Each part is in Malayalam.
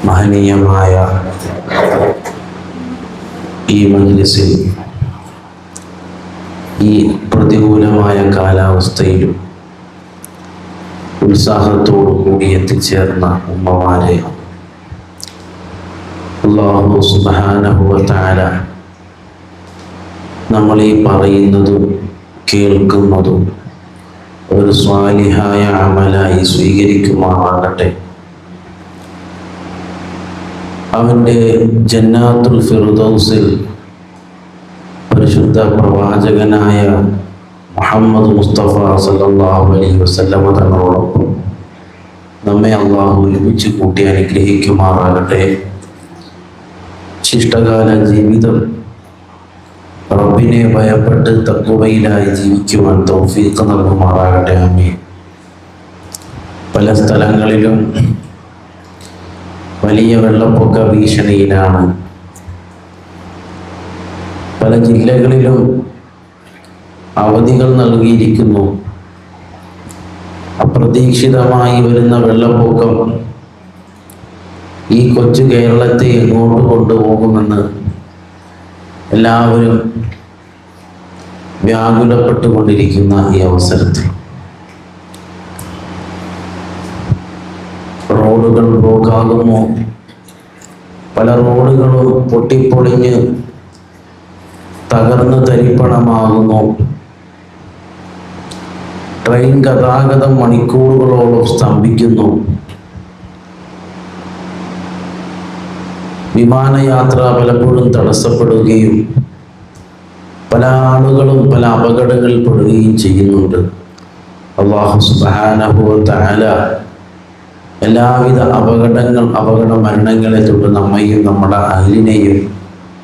മഹനീയമായ ഈ മജ്‌ലിസിൽ ഈ പ്രതികൂലമായ കാലാവസ്ഥയിലും ഉത്സാഹത്തോടു കൂടി എത്തിച്ചേർന്ന ഉമ്മമാരെ അല്ലാഹു സുബ്ഹാനഹു വ തആല നമ്മൾ ഈ പറയുന്നതും കേൾക്കുന്നതും ഒരു സ്വാലിഹായ അമലായി സ്വീകരിക്കുമാറാകട്ടെ. അവൻ്റെ ജന്നാത്തുൽ ഫിർദൗസിൽ പരിശുദ്ധ പ്രവാചകനായ മുഹമ്മദ് മുസ്തഫ സല്ലല്ലാഹു അലൈഹി വസല്ലമ തങ്ങളോടൊപ്പം നമ്മെ അല്ലാഹു ഒരുമിച്ച് കൂട്ടി അനുഗ്രഹിക്കുമാറാകട്ടെ. ശിഷ്ടകാല ജീവിതം റബ്ബിനെ ഭയപ്പെട്ട് തഖ്വയിലായി ജീവിക്കുവാൻ തൗഫീഖ് നൽകുമാറാകട്ടെ. ആമീൻ. പല സ്ഥലങ്ങളിലും വലിയ വെള്ളപ്പൊക്ക ഭീഷണിയിലാണ്. പല ജില്ലകളിലും അവധികൾ നൽകിയിരിക്കുന്നു. അപ്രതീക്ഷിതമായി വരുന്ന വെള്ളപ്പൊക്കം ഈ കൊച്ചു കേരളത്തെ എങ്ങോട്ട് കൊണ്ടുപോകുമെന്ന് എല്ലാവരും വ്യാകുലപ്പെട്ടുകൊണ്ടിരിക്കുന്ന ഈ അവസരത്തിൽ റോഡുകൾ ബ്ലോക്കാകുന്നു. പല റോഡുകളും പൊട്ടിപ്പൊളിഞ്ഞ് തകർന്ന് തരിപ്പണമാകുന്നു. ട്രെയിൻ ഗതാഗതം മണിക്കൂറുകളോളം സ്തംഭിക്കുന്നു. വിമാനയാത്ര പലപ്പോഴും തടസ്സപ്പെടുകയും പല ആളുകളും പല അപകടങ്ങളിൽ പെടുകയും ചെയ്യുന്നുണ്ട്. അല്ലാഹു സുബ്ഹാനഹു വ തആല എല്ലാവിധ അപകട മരണങ്ങളെ തൊട്ട് നമ്മയും നമ്മുടെ അഹ്ലിനെയും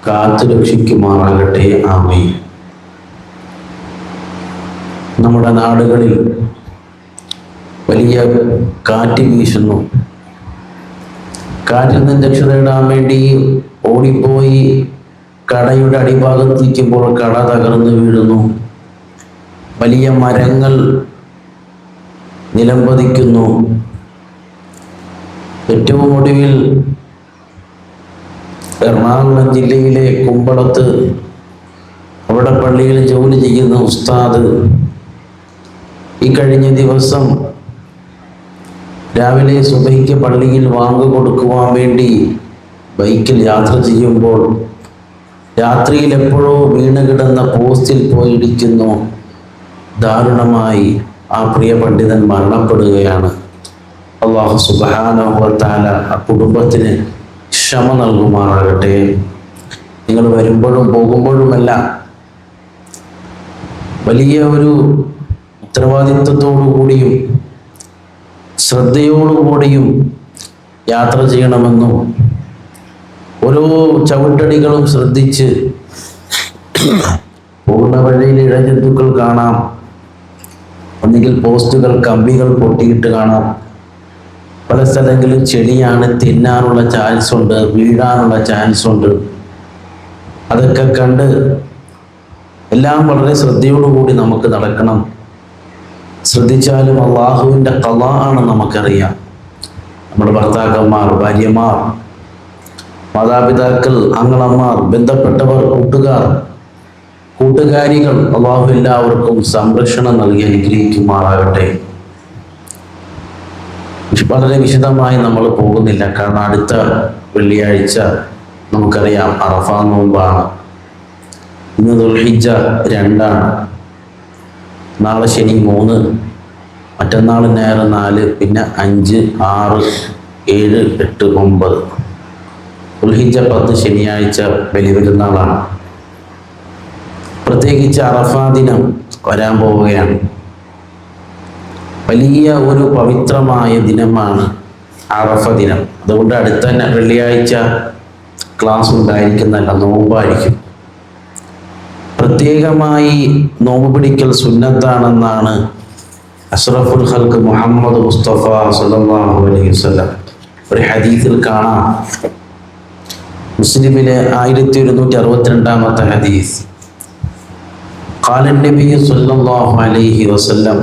കാത്തു രക്ഷിക്കുമാറാകട്ടെ. ആമീൻ. നമ്മുടെ നാടുകളിൽ വലിയ കാറ്റ് വീശുന്നു. കാറ്റിൽ നിന്ന് രക്ഷ നേടാൻ വേണ്ടി ഓടിപ്പോയി കടയുടെ അടിഭാഗത്തിരിക്കുമ്പോൾ കട തകർന്നു വീഴുന്നു. വലിയ മരങ്ങൾ നിലംപതിക്കുന്നു. ഏറ്റവും ഒടുവിൽ എറണാകുളം ജില്ലയിലെ കുമ്പളത്ത് അവിടെ പള്ളിയിൽ ജോലി ചെയ്യുന്ന ഉസ്താദ് ഈ കഴിഞ്ഞ ദിവസം രാവിലെ സുബഹിക്ക് പള്ളിയിൽ വാങ്ങു കൊടുക്കുവാൻ വേണ്ടി ബൈക്കിൽ യാത്ര ചെയ്യുമ്പോൾ രാത്രിയിൽ എപ്പോഴോ വീണ് കിടന്ന പോസ്റ്റിൽ പോയി ഇടിക്കുന്നു. ദാരുണമായി ആ പ്രിയ പണ്ഡിതൻ മരണപ്പെടുകയാണ്. അല്ലാഹു സുബ്ഹാനഹു വ തആല ആ കുടുംബത്തിന് ക്ഷമ നൽകുമാറാകട്ടെ. നിങ്ങൾ വരുമ്പോഴും പോകുമ്പോഴുമെല്ലാം വലിയ ഒരു ഉത്തരവാദിത്വത്തോടു കൂടിയും ശ്രദ്ധയോടുകൂടിയും യാത്ര ചെയ്യണമെന്നും ഓരോ ചവിട്ടടികളും ശ്രദ്ധിച്ച് പോകുന്ന വഴിയിൽ ഇഴജന്തുക്കൾ കാണാം. ഒന്നുകിൽ പോസ്റ്റുകൾ കമ്പികൾ പൊട്ടിയിട്ട് കാണാം. പല സ്ഥലങ്ങളിലും ചെടിയാണ്, തിന്നാനുള്ള ചാൻസ് ഉണ്ട്, വീഴാനുള്ള ചാൻസ് ഉണ്ട്. അതൊക്കെ കണ്ട് എല്ലാം വളരെ ശ്രദ്ധയോടുകൂടി നമുക്ക് നടക്കണം. ശ്രദ്ധിച്ചാലും അള്ളാഹുവിൻ്റെ ഖളാ ആണ് നമുക്കറിയാം. നമ്മുടെ ഭർത്താക്കന്മാർ, ഭാര്യമാർ, മാതാപിതാക്കൾ, ആങ്ങളമാർ, ബന്ധപ്പെട്ടവർ, കൂട്ടുകാരികൾ, അള്ളാഹു എല്ലാവർക്കും സംരക്ഷണം നൽകി അനുഗ്രഹിക്കുമാറാകട്ടെ. വളരെ വിശദമായി നമ്മൾ പോകുന്നില്ല. കാരണം അടുത്ത വെള്ളിയാഴ്ച നമുക്കറിയാം അറഫ നോമ്പാണ്. ഇന്ന് ദുൽഹിജ്ജ 2, നാളെ ശനി 3, മറ്റന്നാൾ ഞായർ 4, പിന്നെ 5, 6, 7, 8, 9. ദുൽഹിജ്ജ 10 ശനിയാഴ്ച ബലി പെരുന്നാളാണ്. പ്രത്യേകിച്ച് അറഫ ദിനം വരാൻ പോവുകയാണ്. വലിയ ഒരു പവിത്രമായ ദിനമാണ് അറഫ ദിനം. അതുകൊണ്ട് അടുത്ത വെള്ളിയാഴ്ച ക്ലാസ് ഉണ്ടായിരിക്കുന്നല്ല, നോമ്പായിരിക്കും. പ്രത്യേകമായി നോമ്പ് പിടിക്കൽ സുന്നത്താണെന്നാണ് അഷ്റഫുൽ ഖൽഖ് മുഹമ്മദ് മുസ്തഫ സല്ലല്ലാഹു അലൈഹി വസല്ലം ഒരു ഹദീസിൽ കാണാം. മുസ്ലിമിലെ 1162 ഹദീസ്. قال النبي صلى الله عليه وسلم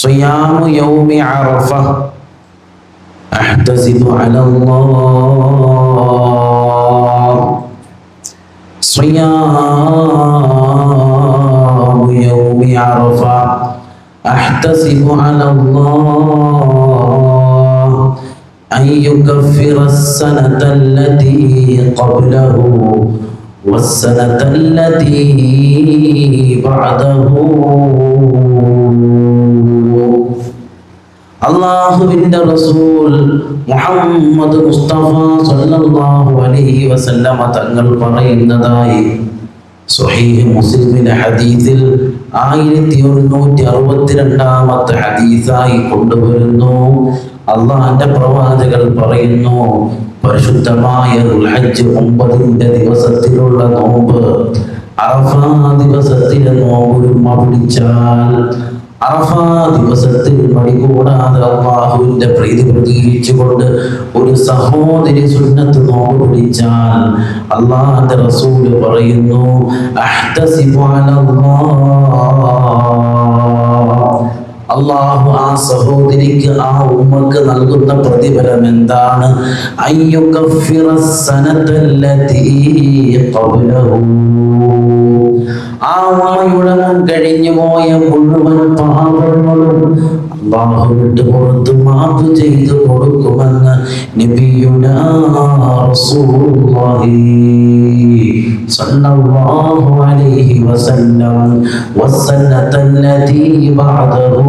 صيام يوم عرفة أحتسب على الله صيام يوم عرفة أحتسب على الله أن يكفر السنة التي قبله والسنة التي بعده. അള്ളാഹുവിൻ്റെ റസൂൽ മുഹമ്മദ് മുസ്തഫ സല്ലല്ലാഹു അലൈഹി വസല്ലമ തങ്ങൾ പറയുന്നതായി സ്വഹീഹ് മുസ്ലിമിലെ ഹദീസിൽ 1162 ഹദീസായി കൊണ്ടുവരുന്നു. അള്ളാഹുവിന്റെ പ്രവാചകർ പറയുന്നു, പരിശുദ്ധമായ ദുൽഹജ്ജ് 9 ദിവസത്തിലുള്ള നോമ്പ്, അറഫാ ദിവസത്തിലെ നോമ്പ് പിടിച്ചാൽ, അറഫാ ദിവസത്തിൽ മടികൂടാതെ അല്ലാഹുവിന്റെ പ്രീതി പ്രതീക്ഷിച്ചുകൊണ്ട് ഒരു സഹോദരി സുന്നത്ത് നോമ്പ് പിടിച്ചാൽ അല്ലാഹുവിന്റെ റസൂൽ പറയുന്നു, അഹ്തസിബു അലല്ലാഹ്, അല്ലാഹു ആ സഹോദരിക്ക്, ആ ഉമ്മക്ക് നൽകുന്ന പ്രതിഫലം എന്താണ്? അയ്യുകഫിറ സനതല്ലതി ഖബ്ലഹു, ആ ഉമ്മയുടെ മുൻ കഴിഞ്ഞു പോയ മുഴുവൻ പാപങ്ങളും അല്ലാഹു വിട്ട് പുറത്ത് മാപ്പ് ചെയ്തു കൊടുക്കുമെന്ന് നബിയുനാ റസൂലുള്ളാഹി സല്ലല്ലാഹു അലൈഹി വസല്ലം. വസന്നതല്ലതി ബഅദഹു,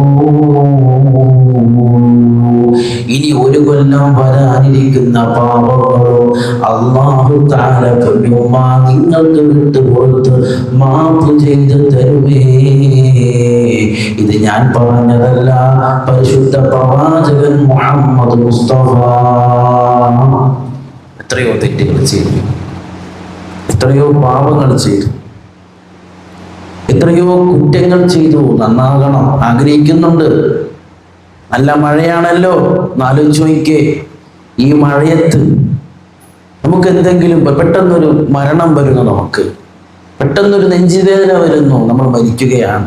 ഇനി ഒരു കൊല്ലം വരാനിരിക്കുന്ന പാപങ്ങളും അല്ലാഹു തആല പൊന്നുമ്മ നിങ്ങൾക്ക് വിട്ട് പുറത്ത് മാപ്പ് ചെയ്ത് തരുമേ. ഇത് ഞാൻ പറഞ്ഞതല്ല, പരിശുദ്ധ പ്രവാചകൻ മുഹമ്മദ് മുസ്തഫ. എത്രയോ തെറ്റുകൾ ചെയ്തു, എത്രയോ പാപങ്ങൾ ചെയ്തു, എത്രയോ കുറ്റങ്ങൾ ചെയ്തു. നന്നാകണം ആഗ്രഹിക്കുന്നുണ്ട്. നല്ല മഴയാണല്ലോ, ആലോചിച്ച് നോക്കിക്കേ. ഈ മഴയത്ത് നമുക്ക് എന്തെങ്കിലും പെട്ടെന്നൊരു മരണം വരുന്നു, നമുക്ക് പെട്ടെന്നൊരു നെഞ്ചുവേദന വരുന്നു, നമ്മൾ മരിക്കുകയാണ്.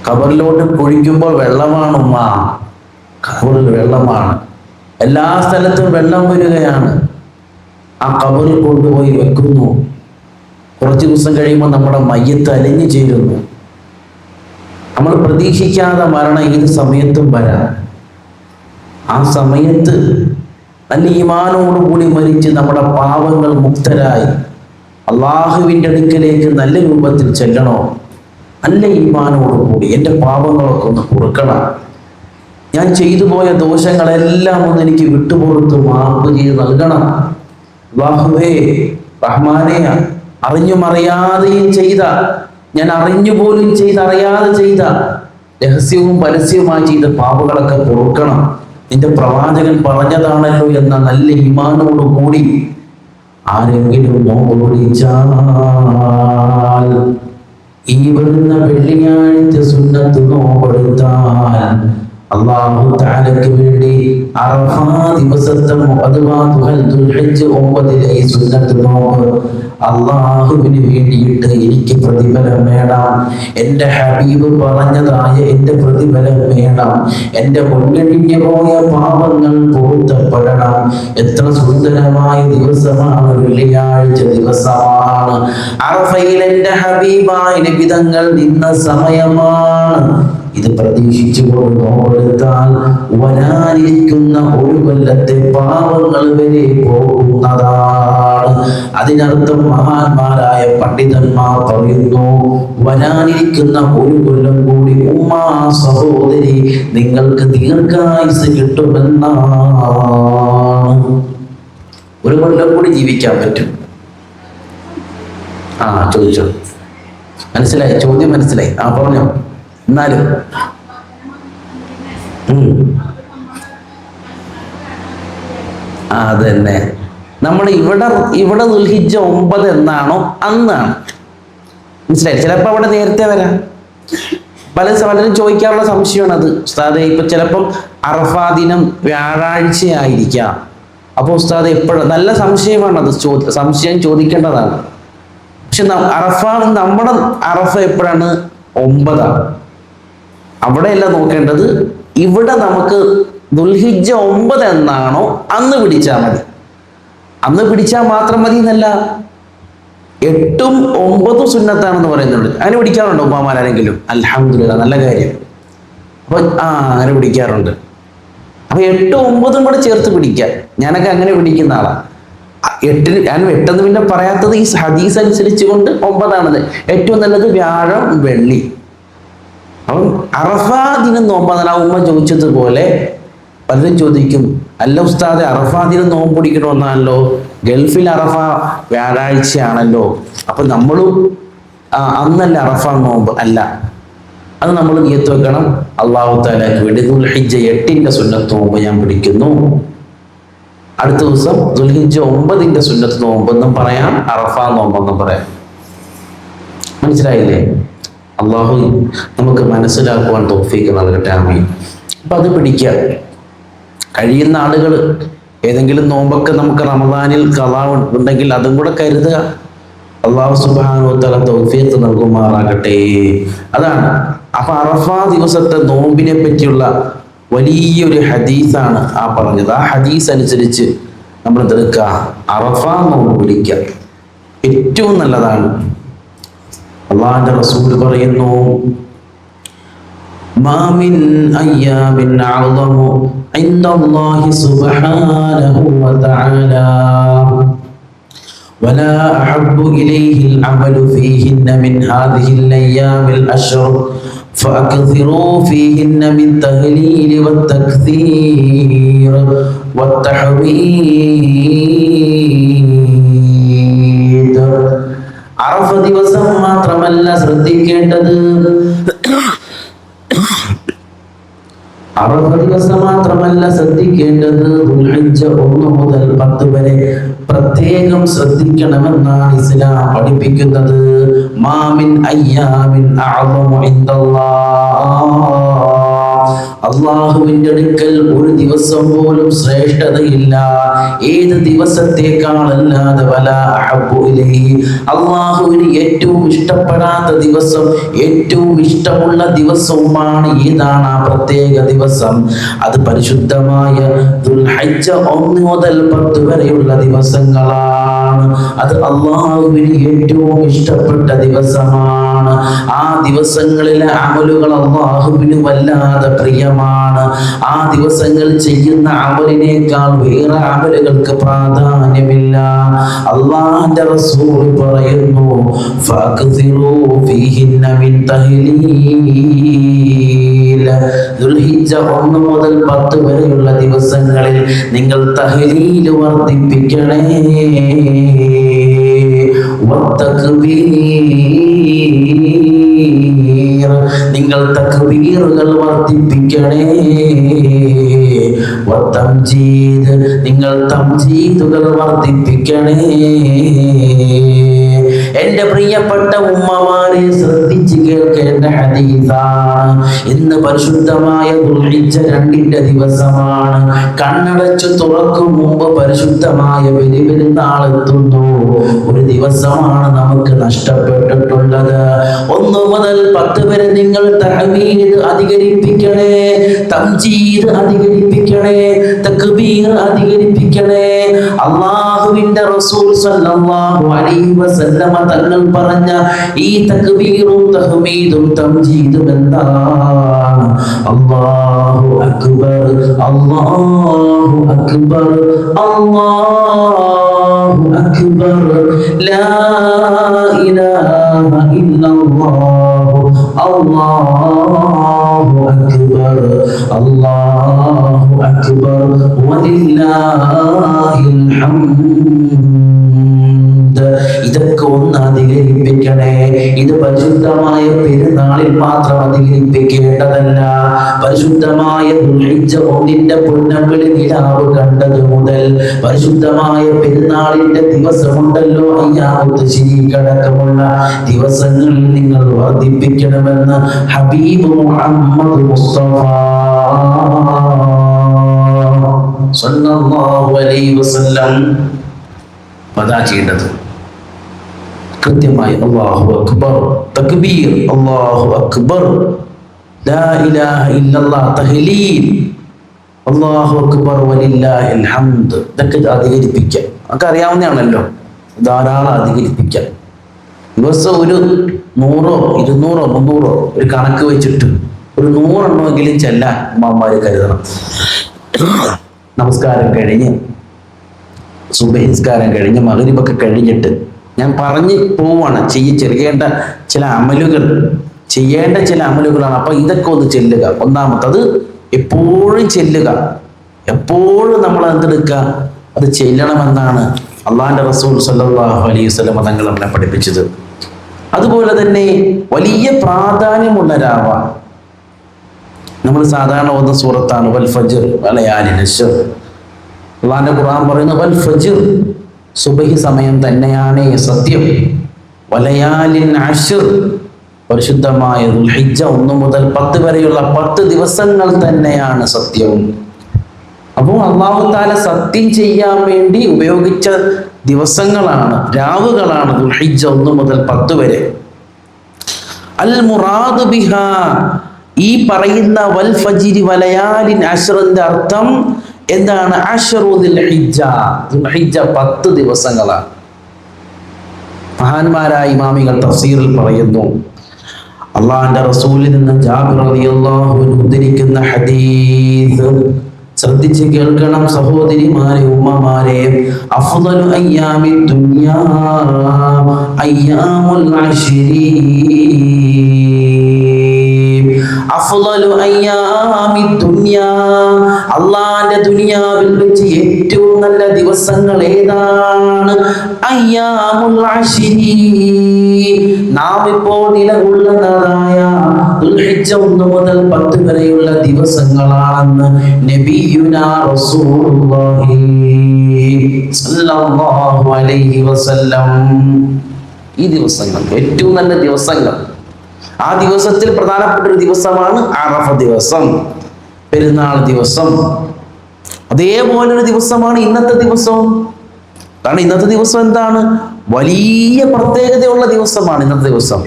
ഖബറിലോട്ട് കുഴിക്കുമ്പോൾ വെള്ളമാണ് ഉമ്മ, ഖബറിൽ വെള്ളമാണ്, എല്ലാ സ്ഥലത്തും വെള്ളം വരികയാണ്. ആ ഖബറിൽ കൊണ്ടുപോയി വെക്കുന്നു. കുറച്ച് ദിവസം കഴിയുമ്പോൾ നമ്മുടെ മയ്യത്ത് അലിഞ്ഞു ചേരുന്നു. നമ്മൾ പ്രതീക്ഷിക്കാതെ മരണം ഏത് സമയത്തും വരാം. ആ സമയത്ത് നല്ല ഈമാനോടുകൂടി മരിച്ച് നമ്മുടെ പാവങ്ങൾ മുക്തരായി അള്ളാഹുവിൻ്റെ അടുക്കലേക്ക് നല്ല രൂപത്തിൽ ചെല്ലണോ? നല്ല ഈമാനോടുകൂടി എൻ്റെ പാവങ്ങളൊക്കെ ഒന്ന് പൊറുക്കണം, ഞാൻ ചെയ്തു പോയ ദോഷങ്ങളെല്ലാം ഒന്ന് എനിക്ക് വിട്ടുപുറത്ത് മാപ്പ് ചെയ്ത് നൽകണം. അല്ലാഹുവേ റഹ്മാനെ, അറിഞ്ഞും അറിയാതെയും ചെയ്ത, ഞാൻ അറിഞ്ഞു പോലും ചെയ്ത് അറിയാതെ ചെയ്ത, രഹസ്യവും പരസ്യവുമായി ചെയ്ത പാപങ്ങളൊക്കെ പൊറുക്കണം. നിന്റെ പ്രവാചകൻ പറഞ്ഞതാണല്ലോ എന്ന നല്ല ഈമാനോട് കൂടി ആരെങ്കിലും നോമ്പ് പിടിച്ചാൽ, ഈ വരുന്ന വെള്ളിയാഴ്ച സുന്നത്ത് നോമ്പെടുത്താൽ അല്ലാഹു തആലയ്ക്ക് വേണ്ടി അറഫാ ദിവസത്തെ അഥവാ ദുൽഹജ്ജ് 9 ഈ സുന്നത്ത് നോമ്പ് അല്ലാഹുവിന് വേണ്ടിയിട്ട് എനിക്ക് പ്രതിഫലം വേണം. എൻ്റെ ഹബീബ് പറഞ്ഞതായ എൻ്റെ പ്രതിഫലം വേണം. എൻ്റെ മുൻകഴിഞ്ഞു പോയ പാപങ്ങൾ പൊറുത്തപ്പെടണം. എത്ര സുന്ദരമായ ദിവസമാണ്, വെള്ളിയാഴ്ച ദിവസമാണ്. അറഫയിൽ എൻ്റെ ഹബീബായ നബി തങ്ങൾ നിന്ന സമയമാണ്. ഇത് പ്രതീക്ഷിച്ചുകൊണ്ട് നോമ്പെടുത്താൽ വരാനിരിക്കുന്ന ഒരു കൊല്ലത്തെ പാപങ്ങൾ വരെ പോകുന്നതാണ്. അതിനർത്ഥം മഹാന്മാരായ പണ്ഡിതന്മാർ പറയുന്നു, വരാനിരിക്കുന്ന ഒരു കൊല്ലം കൂടി ഉമ്മ സഹോദരി നിങ്ങൾക്ക് ദീർഘായുസ് കിട്ടുമെന്നാണ്. ഒരു കൊല്ലം കൂടി ജീവിക്കാൻ പറ്റും. ചോദിച്ചോ, മനസ്സിലായി? ചോദ്യം മനസ്സിലായി? പറഞ്ഞോ. എന്നാലും അതന്നെ, നമ്മൾ ഇവിടെ ദുൽഹിജ്ജ 9 എന്നാണോ അന്നാണ്. മനസ്സിലായി? ചിലപ്പോൾ അവിടെ നേരത്തെ വരാം. പലരും ചോദിക്കാനുള്ള സംശയമാണ് അത്. ഉസ്താദെ, ഇപ്പൊ ചിലപ്പം അറഫാ ദിനം വ്യാഴാഴ്ചയായിരിക്കാം. അപ്പോൾ ഉസ്താദെ എപ്പോഴും നല്ല സംശയമാണ് അത്, സംശയം ചോദിക്കേണ്ടതാണ്. പക്ഷെ നമ്മുടെ അറഫ എപ്പോഴാണ്? 9. അവിടെയല്ല നോക്കേണ്ടത്. ഇവിടെ നമുക്ക് ദുൽഹിജ്ജ 9 എന്നാണോ അന്ന് പിടിച്ചാൽ മതി. അന്ന് പിടിച്ചാൽ മാത്രം മതി എന്നല്ല, 8ഉം 9ഉം സുന്നത്താണെന്ന് പറയുന്നുണ്ട്. അങ്ങനെ പിടിക്കാറുണ്ടോ ഉമ്മമാരാരെങ്കിലും? അൽഹംദുലില്ലാഹ്, നല്ല കാര്യം. അപ്പൊ അങ്ങനെ പിടിക്കാറുണ്ട്. അപ്പൊ 8ഉം 9ഉം കൂടെ ചേർത്ത് പിടിക്കാം. ഞാനൊക്കെ അങ്ങനെ പിടിക്കുന്ന ആളാണ്. 8 ഞാൻ 8 പിന്നെ പറയാത്തത് ഈ ഹദീസ് അനുസരിച്ച് കൊണ്ട് 9ആണത് ഏറ്റവും നല്ലത്. വ്യാഴം വെള്ളി. അപ്പം അറഫാ ദിനം നോമ്പാണ്. ഉമ്മ ചോദിച്ചതുപോലെ പലരും ചോദിക്കും, അല്ല ഉസ്താദെ അറഫാ ദിനം നോമ്പ് പിടിക്കണമെന്നാണല്ലോ, ഗൾഫിൽ അറഫ വ്യാഴാഴ്ചയാണല്ലോ, അപ്പൊ നമ്മളും അന്നല്ല അറഫ നോമ്പ്? അല്ല, അത് നമ്മൾ നിയത്ത് വെക്കണം. അല്ലാഹു തആലക്ക് വേണ്ടി ദുൽഹിജ്ജ 8ന്റെ സുന്നത്ത് നോമ്പ് ഞാൻ പിടിക്കുന്നു. അടുത്ത ദിവസം ദുൽഹിജ്ജ 9ന്റെ സുന്നത്ത് നോമ്പെന്നും പറയാം, അറഫ നോമ്പെന്നും പറയാം. മനസ്സിലായില്ലേ? അള്ളാഹു നമുക്ക് മനസ്സിലാക്കുവാൻ തൗഫീഖ് നൽകട്ടെ. ആമീൻ. അപ്പൊ അത് പിടിക്കുക. കഴിയുന്ന ആളുകൾ ഏതെങ്കിലും നോമ്പൊക്കെ നമുക്ക് റമദാനിൽ ഖളാ ഉണ്ടെങ്കിൽ അതും കൂടെ കരുതുക. അല്ലാഹു സുബ്ഹാനഹു വ തആല തൗഫീഖ് നൽകുമാറാകട്ടെ. അതാണ്. അപ്പൊ അറഫാ ദിവസത്തെ നോമ്പിനെ പറ്റിയുള്ള വലിയൊരു ഹദീസാണ് പറഞ്ഞത്. ആ ഹദീസ് അനുസരിച്ച് നമ്മൾ എടുക്കുക, അറഫാ നോമ്പ് പിടിക്കുക, ഏറ്റവും നല്ലതാണ്. അല്ലാഹുവിന്റെ റസൂൽ പറയുന്നു, മാ മിൻ അയ്യാമിൻ അഅ്ളമു ഇൻദല്ലാഹി സുബ്ഹാനഹു വ തആലാ വലാ അഹബ്ബു ഇലൈഹിൽ അമലു ഫീഹിന്ന മിൻ ഹാദിഹിൽ അയ്യാമിൽ അശ്ർ فأكثروا فيهن من تهليل والتكثير والتحميد. അറഫ ദിവസം മാത്രമല്ല ശ്രദ്ധിക്കേണ്ടത്, ദുൽഹിജ്ജ 1 മുതൽ 10 വരെ പ്രത്യേകം ശ്രദ്ധിക്കണമെന്നാണ് ഇസ്ലാം പഠിപ്പിക്കുന്നത്. മാമിൻ അയ്യാമിൻ അഅ്ളമു ഇൻദല്ലാഹ്, അള്ളാഹുവിന്റെ അടുക്കൽ ഒരു ദിവസം പോലും ശ്രേഷ്ഠതയില്ല ഏത് ദിവസത്തെക്കാളല്ലാതെ. വലാ അഹബ്ബു ഇലൈഹി, അള്ളാഹുവിന് ഏറ്റവും ഇഷ്ടപ്പെടാത്ത ദിവസം, ഏറ്റവും ഇഷ്ടമുള്ള ദിവസവുമാണ് ഏതാണ് ആ പ്രത്യേക ദിവസം? അത് പരിശുദ്ധമായ ദുൽഹിജ്ജ 1 മുതൽ 10 വരെയുള്ള ദിവസങ്ങളാണ്. അത് അള്ളാഹുവിന് ഏറ്റവും ഇഷ്ടപ്പെട്ട ദിവസമാണ്. ആ ദിവസങ്ങളിലെ അമലുകൾ അള്ളാഹുവിന് വല്ലാതെ പ്രിയമാണ്. ആ ദിവസങ്ങൾ ചെയ്യുന്ന അമലിനേക്കാൾ വേറെ അമലുകൾക്ക് പ്രാധാന്യമില്ല. അല്ലാഹുവിന്റെ റസൂൽ പറയുന്നു, ഫഅക്സിറൂ ഫീഹിന്ന മിൻ തഹ്ലീൽ. ദുൽഹിജ്ജ 1 മുതൽ 10 വരെയുള്ള ദിവസങ്ങളിൽ നിങ്ങൾ തഹ്ലീൽ വർദ്ധിപ്പിക്കണേ, വത്തക്ബീർ, നിങ്ങൾ തക്ബീറുകൾ വർദ്ധിപ്പിക്കണേ, വതംജീദ്, നിങ്ങൾ തംജീദുകൾ വർദ്ധിപ്പിക്കണേ. എന്റെ പ്രിയപ്പെട്ട ഉമ്മമാരെ ശ്രദ്ധിച്ച് കേൾക്കേണ്ട ഹദീസാണ്. ഇന്ന് പരിശുദ്ധമായ ദുൽഹിജ്ജ 2ന്റെ ദിവസമാണ്. കണ്ണടച്ചു തുറക്കും മുമ്പ് പരിശുദ്ധമായ ബലിപെരുന്നാൾ എത്തുന്നു. ഒരു ദിവസമാണ് നമുക്ക് നഷ്ടപ്പെട്ടിട്ടുള്ളത്. 1 മുതൽ 10 വരെ നിങ്ങൾ തഹ്മീദ് അധികരിപ്പിക്കണേ, തംജീദ് അധികരിപ്പിക്കണേ, തക്ബീർ അധികരിപ്പിക്കണേ. അല്ലാഹുവിന്റെ റസൂൽ സ്വല്ലല്ലാഹു അലൈഹി വസല്ലമ തങ്ങൾ പറഞ്ഞ ഈ തക്ബീറും തഹ്മീദും തംജീദും എന്താണ്? അല്ലാഹു അക്ബർ, അല്ലാഹു അക്ബർ, അല്ലാഹു അക്ബർ, ലാ ഇലാഹ ഇല്ലല്ലാഹു, അല്ലാഹു അക്ബർ, അല്ലാഹു അക്ബർ, വലില്ലാഹിൽ ഹംദ്. ഇതൊക്കെ ഒന്ന് അധികരിപ്പിക്കണേ. ഇത് പരിശുദ്ധമായ പെരുന്നാളിൽ മാത്രം അധികരിപ്പിക്കേണ്ടതല്ല. പരിശുദ്ധമായ ദുൽഹിജ്ജ 1ന്റെ പൊന്നമ്പിളി നിലാവ് കണ്ടത് മുതൽ പരിശുദ്ധമായ പെരുന്നാളിന്റെ ദിവസമുണ്ടല്ലോ, അയ്യാമത്ത് ശരീക്കടക്കമുള്ള ദിവസങ്ങളിൽ നിങ്ങൾ വർദ്ധിപ്പിക്കണമെന്ന് ഹബീബ് മുഹമ്മദ് മുസ്തഫ സല്ലല്ലാഹു അലൈഹി വസല്ലം അതാ ചെയ്യേണ്ടത്. കൃത്യമായി അല്ലാഹു അക്ബർ, തക്ബീർ, അല്ലാഹു അക്ബർ, ലാ ഇലാഹ ഇല്ലല്ലാഹ്, തഹ്ലീൽ, അല്ലാഹു അക്ബർ വലില്ലാഹിൽ ഹംദ്, ഇതൊക്കെ അധികരിപ്പിക്കാം. നമുക്ക് അറിയാവുന്നതാണല്ലോ, ധാരാളം അധികരിപ്പിക്കാം. ദിവസം ഒരു 100, 200, 300 ഒരു കണക്ക് വെച്ചിട്ട് ഒരു 100 എണ്ണമെങ്കിലും ചെല്ലാൻ ഉമ്മമാര് കരുതണം. നമസ്കാരം കഴിഞ്ഞ്, സുബഹി നിസ്കാരം കഴിഞ്ഞ്, മഗ്‌രിബൊക്കെ കഴിഞ്ഞിട്ട് ഞാൻ പറഞ്ഞു പോവാണ്, ചെയ്യേണ്ട ചില അമലുകളാണ്. അപ്പൊ ഇതൊക്കെ ഒന്ന് ചെല്ലുക. ഒന്നാമത്തത് എപ്പോഴും ചെല്ലുക, എപ്പോഴും നമ്മൾ എന്തെടുക്കുക, അത് ചെല്ലണമെന്നാണ് അള്ളാഹിന്റെ റസൂൽ സല്ലല്ലാഹു അലൈഹി വസല്ലം തങ്ങൾ നമ്മളെ പഠിപ്പിച്ചത്. അതുപോലെ തന്നെ വലിയ പ്രാധാന്യമുള്ള രാവാണ്. നമ്മൾ സാധാരണ ഓതുന്ന സൂറത്താണ് വൽ ഫജ്ർ വലയാലിൻ അശ്ർ. അള്ളാഹിന്റെ ഖുർആൻ പറയുന്നു വൽ ഫജ്ർ, സുബഹി സമയം തന്നെയാണ് സത്യം, വലയാലിൻ അശ്ർ, പരിശുദ്ധമായ ദുൽഹിജ്ജ 1 മുതൽ 10 വരെയുള്ള 10 ദിവസങ്ങൾ തന്നെയാണ് സത്യം. അപ്പോൾ അല്ലാഹു തആല സത്യം ചെയ്യാൻ വേണ്ടി ഉപയോഗിച്ച ദിവസങ്ങളാണ്, രാവുകളാണ് ദുൽഹിജ്ജ 1 മുതൽ 10 വരെ. അൽ മുറാദു ബിഹാ, ഈ പറയുന്ന വൽ ഫജ്രി വലയാലിൻ അശ്റിന്റെ അർത്ഥം എന്താണ്? അശ്റു ദുൽഹിജ്ജ, ദുൽഹിജ്ജ 10 ദിവസങ്ങളാണ്. മഹാന്മാരായ ഇമാമികൾ തഫ്സീറിൽ പറയുന്നു, അള്ളാഹിന്റെ റസൂലിൽ നിന്ന് ജാബിർ റളിയല്ലാഹു അൻഹു ഉദ്ധരിക്കുന്ന ഹദീസ് ശ്രദ്ധിച്ച് കേൾക്കണം സഹോദരിമാരെ, ഉമ്മമാരെ. അഫ്ളലു അയ്യാമി ദുനിയാ അയ്യാമുൽ അശ്രി, അഫ്ളലു അയ്യാമി ദുനിയാ, അള്ളാഹിന്റെ ദുനിയാവിൽ വെച്ച് ഏറ്റവും നല്ല ദിവസങ്ങൾ ഏതാണ്? അയ്യാമുൽ അശ്രി, നാം ഇപ്പോൾ നിലകൊള്ളുന്നതായ ദുൽഹിജ്ജ 1 മുതൽ 10 വരെയുള്ള ദിവസങ്ങളാണെന്ന് നബിയുനാ റസൂലുള്ളാഹി സ്വല്ലല്ലാഹു അലൈഹി വസല്ലം. ഈ ദിവസങ്ങൾ ഏറ്റവും നല്ല ദിവസങ്ങൾ. ആ ദിവസത്തിൽ പ്രധാനപ്പെട്ട ഒരു ദിവസമാണ് അറഫ ദിവസം, പെരുന്നാൾ ദിവസം. അതേപോലൊരു ദിവസമാണ് ഇന്നത്തെ ദിവസം. കാരണം ഇന്നത്തെ ദിവസം എന്താണ്? വലിയ പ്രത്യേകതയുള്ള ദിവസമാണ് ഇന്നത്തെ ദിവസം.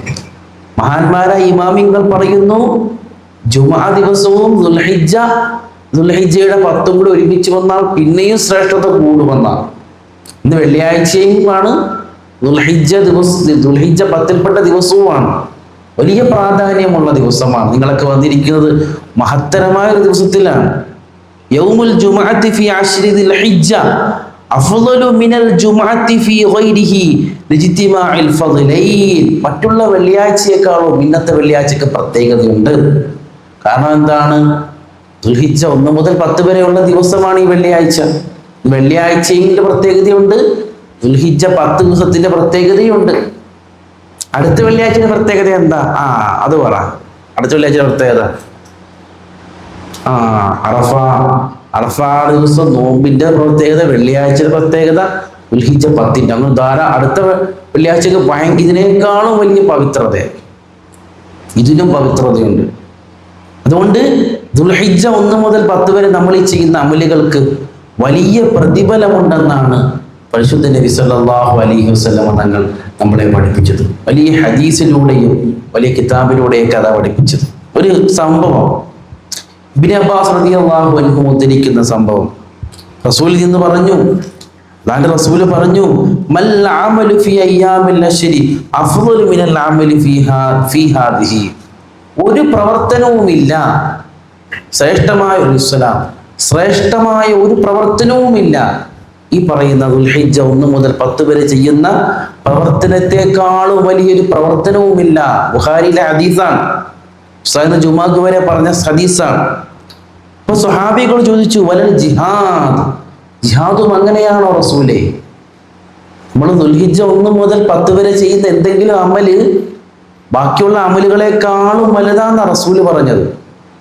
മഹാന്മാരായ ഇമാമിങ്ങൾ പറയുന്നു, ജുമാ ദിവസവും ദുൽഹിജ്ജയുടെ 10 കൂടി ഒരുമിച്ച് വന്നാൽ പിന്നെയും ശ്രേഷ്ഠത കൂടുമെന്നാണ്. ഇന്ന് വെള്ളിയാഴ്ചയും ആണ്, ദുൽഹിജ്ജ 10ൽപ്പെട്ട ദിവസവുമാണ്. വലിയ പ്രാധാന്യമുള്ള ദിവസമാണ്. നിങ്ങളൊക്കെ വന്നിരിക്കുന്നത് മഹത്തരമായ ഒരു ദിവസത്തിലാണ്. യൗമുൽ ജുമുഅത്തി ഫി അശ്രി ദുൽഹിജ്ജ അഫ്ളലു മിനൽ ജുമുഅത്തി ഫി ഗൈരിഹി ലിജ്തിമാഇൽ ഫദ്ലൈൻ. മറ്റുള്ള വെള്ളിയാഴ്ചയെക്കാളും ഇന്നത്തെ വെള്ളിയാഴ്ചക്ക് പ്രത്യേകതയുണ്ട്. കാരണം എന്താണ്? ദുൽഹിജ്ജ 1 മുതൽ 10 വരെയുള്ള ദിവസമാണ് ഈ വെള്ളിയാഴ്ച. വെള്ളിയാഴ്ചയുടെ പ്രത്യേകതയുണ്ട്, ദുൽഹിജ്ജ 10 ദിവസത്തിന്റെ പ്രത്യേകതയുണ്ട്. അടുത്ത വെള്ളിയാഴ്ചയുടെ പ്രത്യേകത എന്താ? അത് പറ. അടുത്ത വെള്ളിയാഴ്ചയുടെ പ്രത്യേകത അറഫ ദിവസം നോമ്പിന്റെ പ്രത്യേകത, വെള്ളിയാഴ്ചയുടെ പ്രത്യേകത, ദുൽഹിജ്ജ 10ന്റെ. അങ്ങനെ അടുത്ത വെള്ളിയാഴ്ചക്ക് ഇതിനേക്കാളും വലിയ പവിത്രത, ഇതിനും പവിത്രതയുണ്ട്. അതുകൊണ്ട് ദുൽഹിജ്ജ 1 മുതൽ 10 വരെ നമ്മൾ ഈ ചെയ്യുന്ന അമലുകൾക്ക് വലിയ പ്രതിഫലമുണ്ടെന്നാണ് പരിശുദ്ധ നബി സല്ലല്ലാഹു അലൈഹി വസല്ലം തങ്ങൾ നമ്മളെ പഠിപ്പിച്ചത്. വലിയ ഹദീസിലൂടെയും വലിയ കിതാബിലൂടെയും കഥ പഠിപ്പിച്ചത്. ഒരു സംഭവം ഇബ്നു അബ്ബാസ് റളിയല്ലാഹു അൻഹു ഉദ്ധരിക്കുന്ന സംഭവം. റസൂൽ എന്ന് പറഞ്ഞു, റസൂൽ പറഞ്ഞു, മൽ അമലു ഫി അയ്യാമിൽ അശ്രി അഫ്ളലു മിനൽ അമലി ഫി ഹാദിഹി. ഒരു പ്രവർത്തനവുമില്ല ശ്രേഷ്ഠമായ ഒരു ഇസ്ലാം, ശ്രേഷ്ഠമായ ഒരു പ്രവർത്തനവുമില്ല ഈ പറയുന്ന ദുൽഹിജ്ജ 1 മുതൽ 10 വരെ ചെയ്യുന്ന പ്രവർത്തനത്തെക്കാളും വലിയൊരു പ്രവർത്തനവുമില്ല. ബുഖാരിയിലെ ഹദീസാണ്, ജുമാക്ക് വരെ പറഞ്ഞ ഹദീസാണ്. അപ്പൊ സ്വഹാബികൾ ചോദിച്ചു, വലൽ ജിഹാദ്, ജിഹാദും അങ്ങനെയാണോ റസൂലേ? നമ്മൾ ദുൽഹിജ്ജ 1 മുതൽ 10 വരെ ചെയ്യുന്ന എന്തെങ്കിലും അമല് ബാക്കിയുള്ള അമലുകളെക്കാളും വലുതാന്ന റസൂല് പറഞ്ഞത്.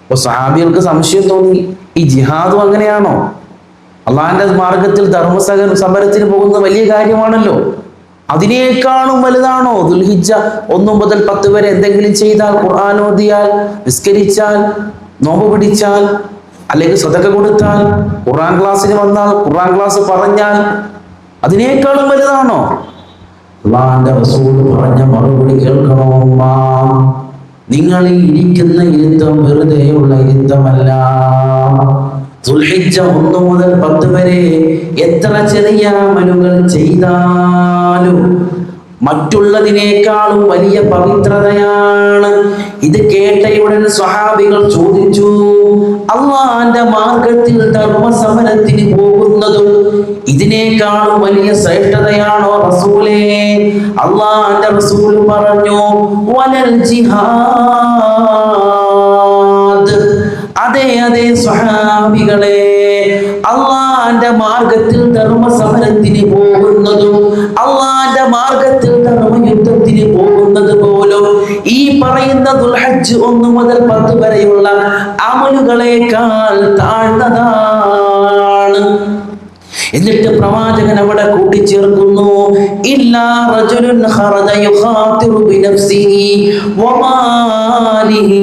അപ്പൊ സ്വഹാബികൾക്ക് സംശയം തോന്നി, ഈ ജിഹാദും അങ്ങനെയാണോ? അള്ളാഹിന്റെ മാർഗത്തിൽ സമരത്തിന് പോകുന്ന വലിയ കാര്യമാണല്ലോ, അതിനേക്കാളും വലുതാണോ ദുൽഹിജ്ജ 1 മുതൽ 10 വരെ എന്തെങ്കിലും ചെയ്താൽ, ഖുർആൻ ഓതിയാൽ, നിസ്കരിച്ചാൽ, നോമ്പ് പിടിച്ചാൽ, അല്ലെങ്കിൽ സദഖ കൊടുത്താൽ, ഖുർആൻ ക്ലാസ്സിന് വന്നാൽ, ഖുർആൻ ക്ലാസ് പറഞ്ഞാൽ, അതിനേക്കാളും വലുതാണോ? അള്ളാഹിന്റെ റസൂൽ പറഞ്ഞ മറുപടി കേൾക്കണോ? നിങ്ങൾ ഈ ഇരിക്കുന്ന ഇരുത്തം വെറുതെയുള്ള ഇരുത്തമല്ല. ദുൽഹിജ്ജ 1 മുതൽ 10 വരെ എത്ര ചെറിയ അമലുകൾ ചെയ്താലും മറ്റുള്ളതിനേക്കാളും വലിയ പവിത്രതയാണ്. ഇത് കേട്ടയുടൻ സ്വഹാബികൾ ചോദിച്ചു, അള്ളാന്റെ മാർഗത്തിൽ ധർമ്മസമരത്തിന് പോകുന്നതും ഇതിനേക്കാളും വലിയ ശ്രേഷ്ഠതയാണോ റസൂലേ? അള്ളാന്റെ റസൂൽ പറഞ്ഞു, വലൽ ജിഹാദ്. അതെ അതെ സ്വഹാബികളെ, അള്ളാന്റെ മാർഗത്തിൽ ധർമ്മസമരത്തിന് പോകുന്നതും അള്ളാന്റെ മാർഗത്തിൽ ധർമ്മയുദ്ധത്തിന് പോകുന്നത് പോലും ഈ പറയുന്ന ദുൽഹജ്ജ് 1 മുതൽ 10 വരെയുള്ള അമലുകളേക്കാൾ താഴ്ന്നതാണ്. എന്നിട്ട് പ്രവാചകൻ അവിടെ കൂട്ടിച്ചേർക്കുന്നു, ഇല്ലാ റജുലുൻ ഖറജ യുഖാതിറു ബിനഫ്സിഹി വമാലിഹി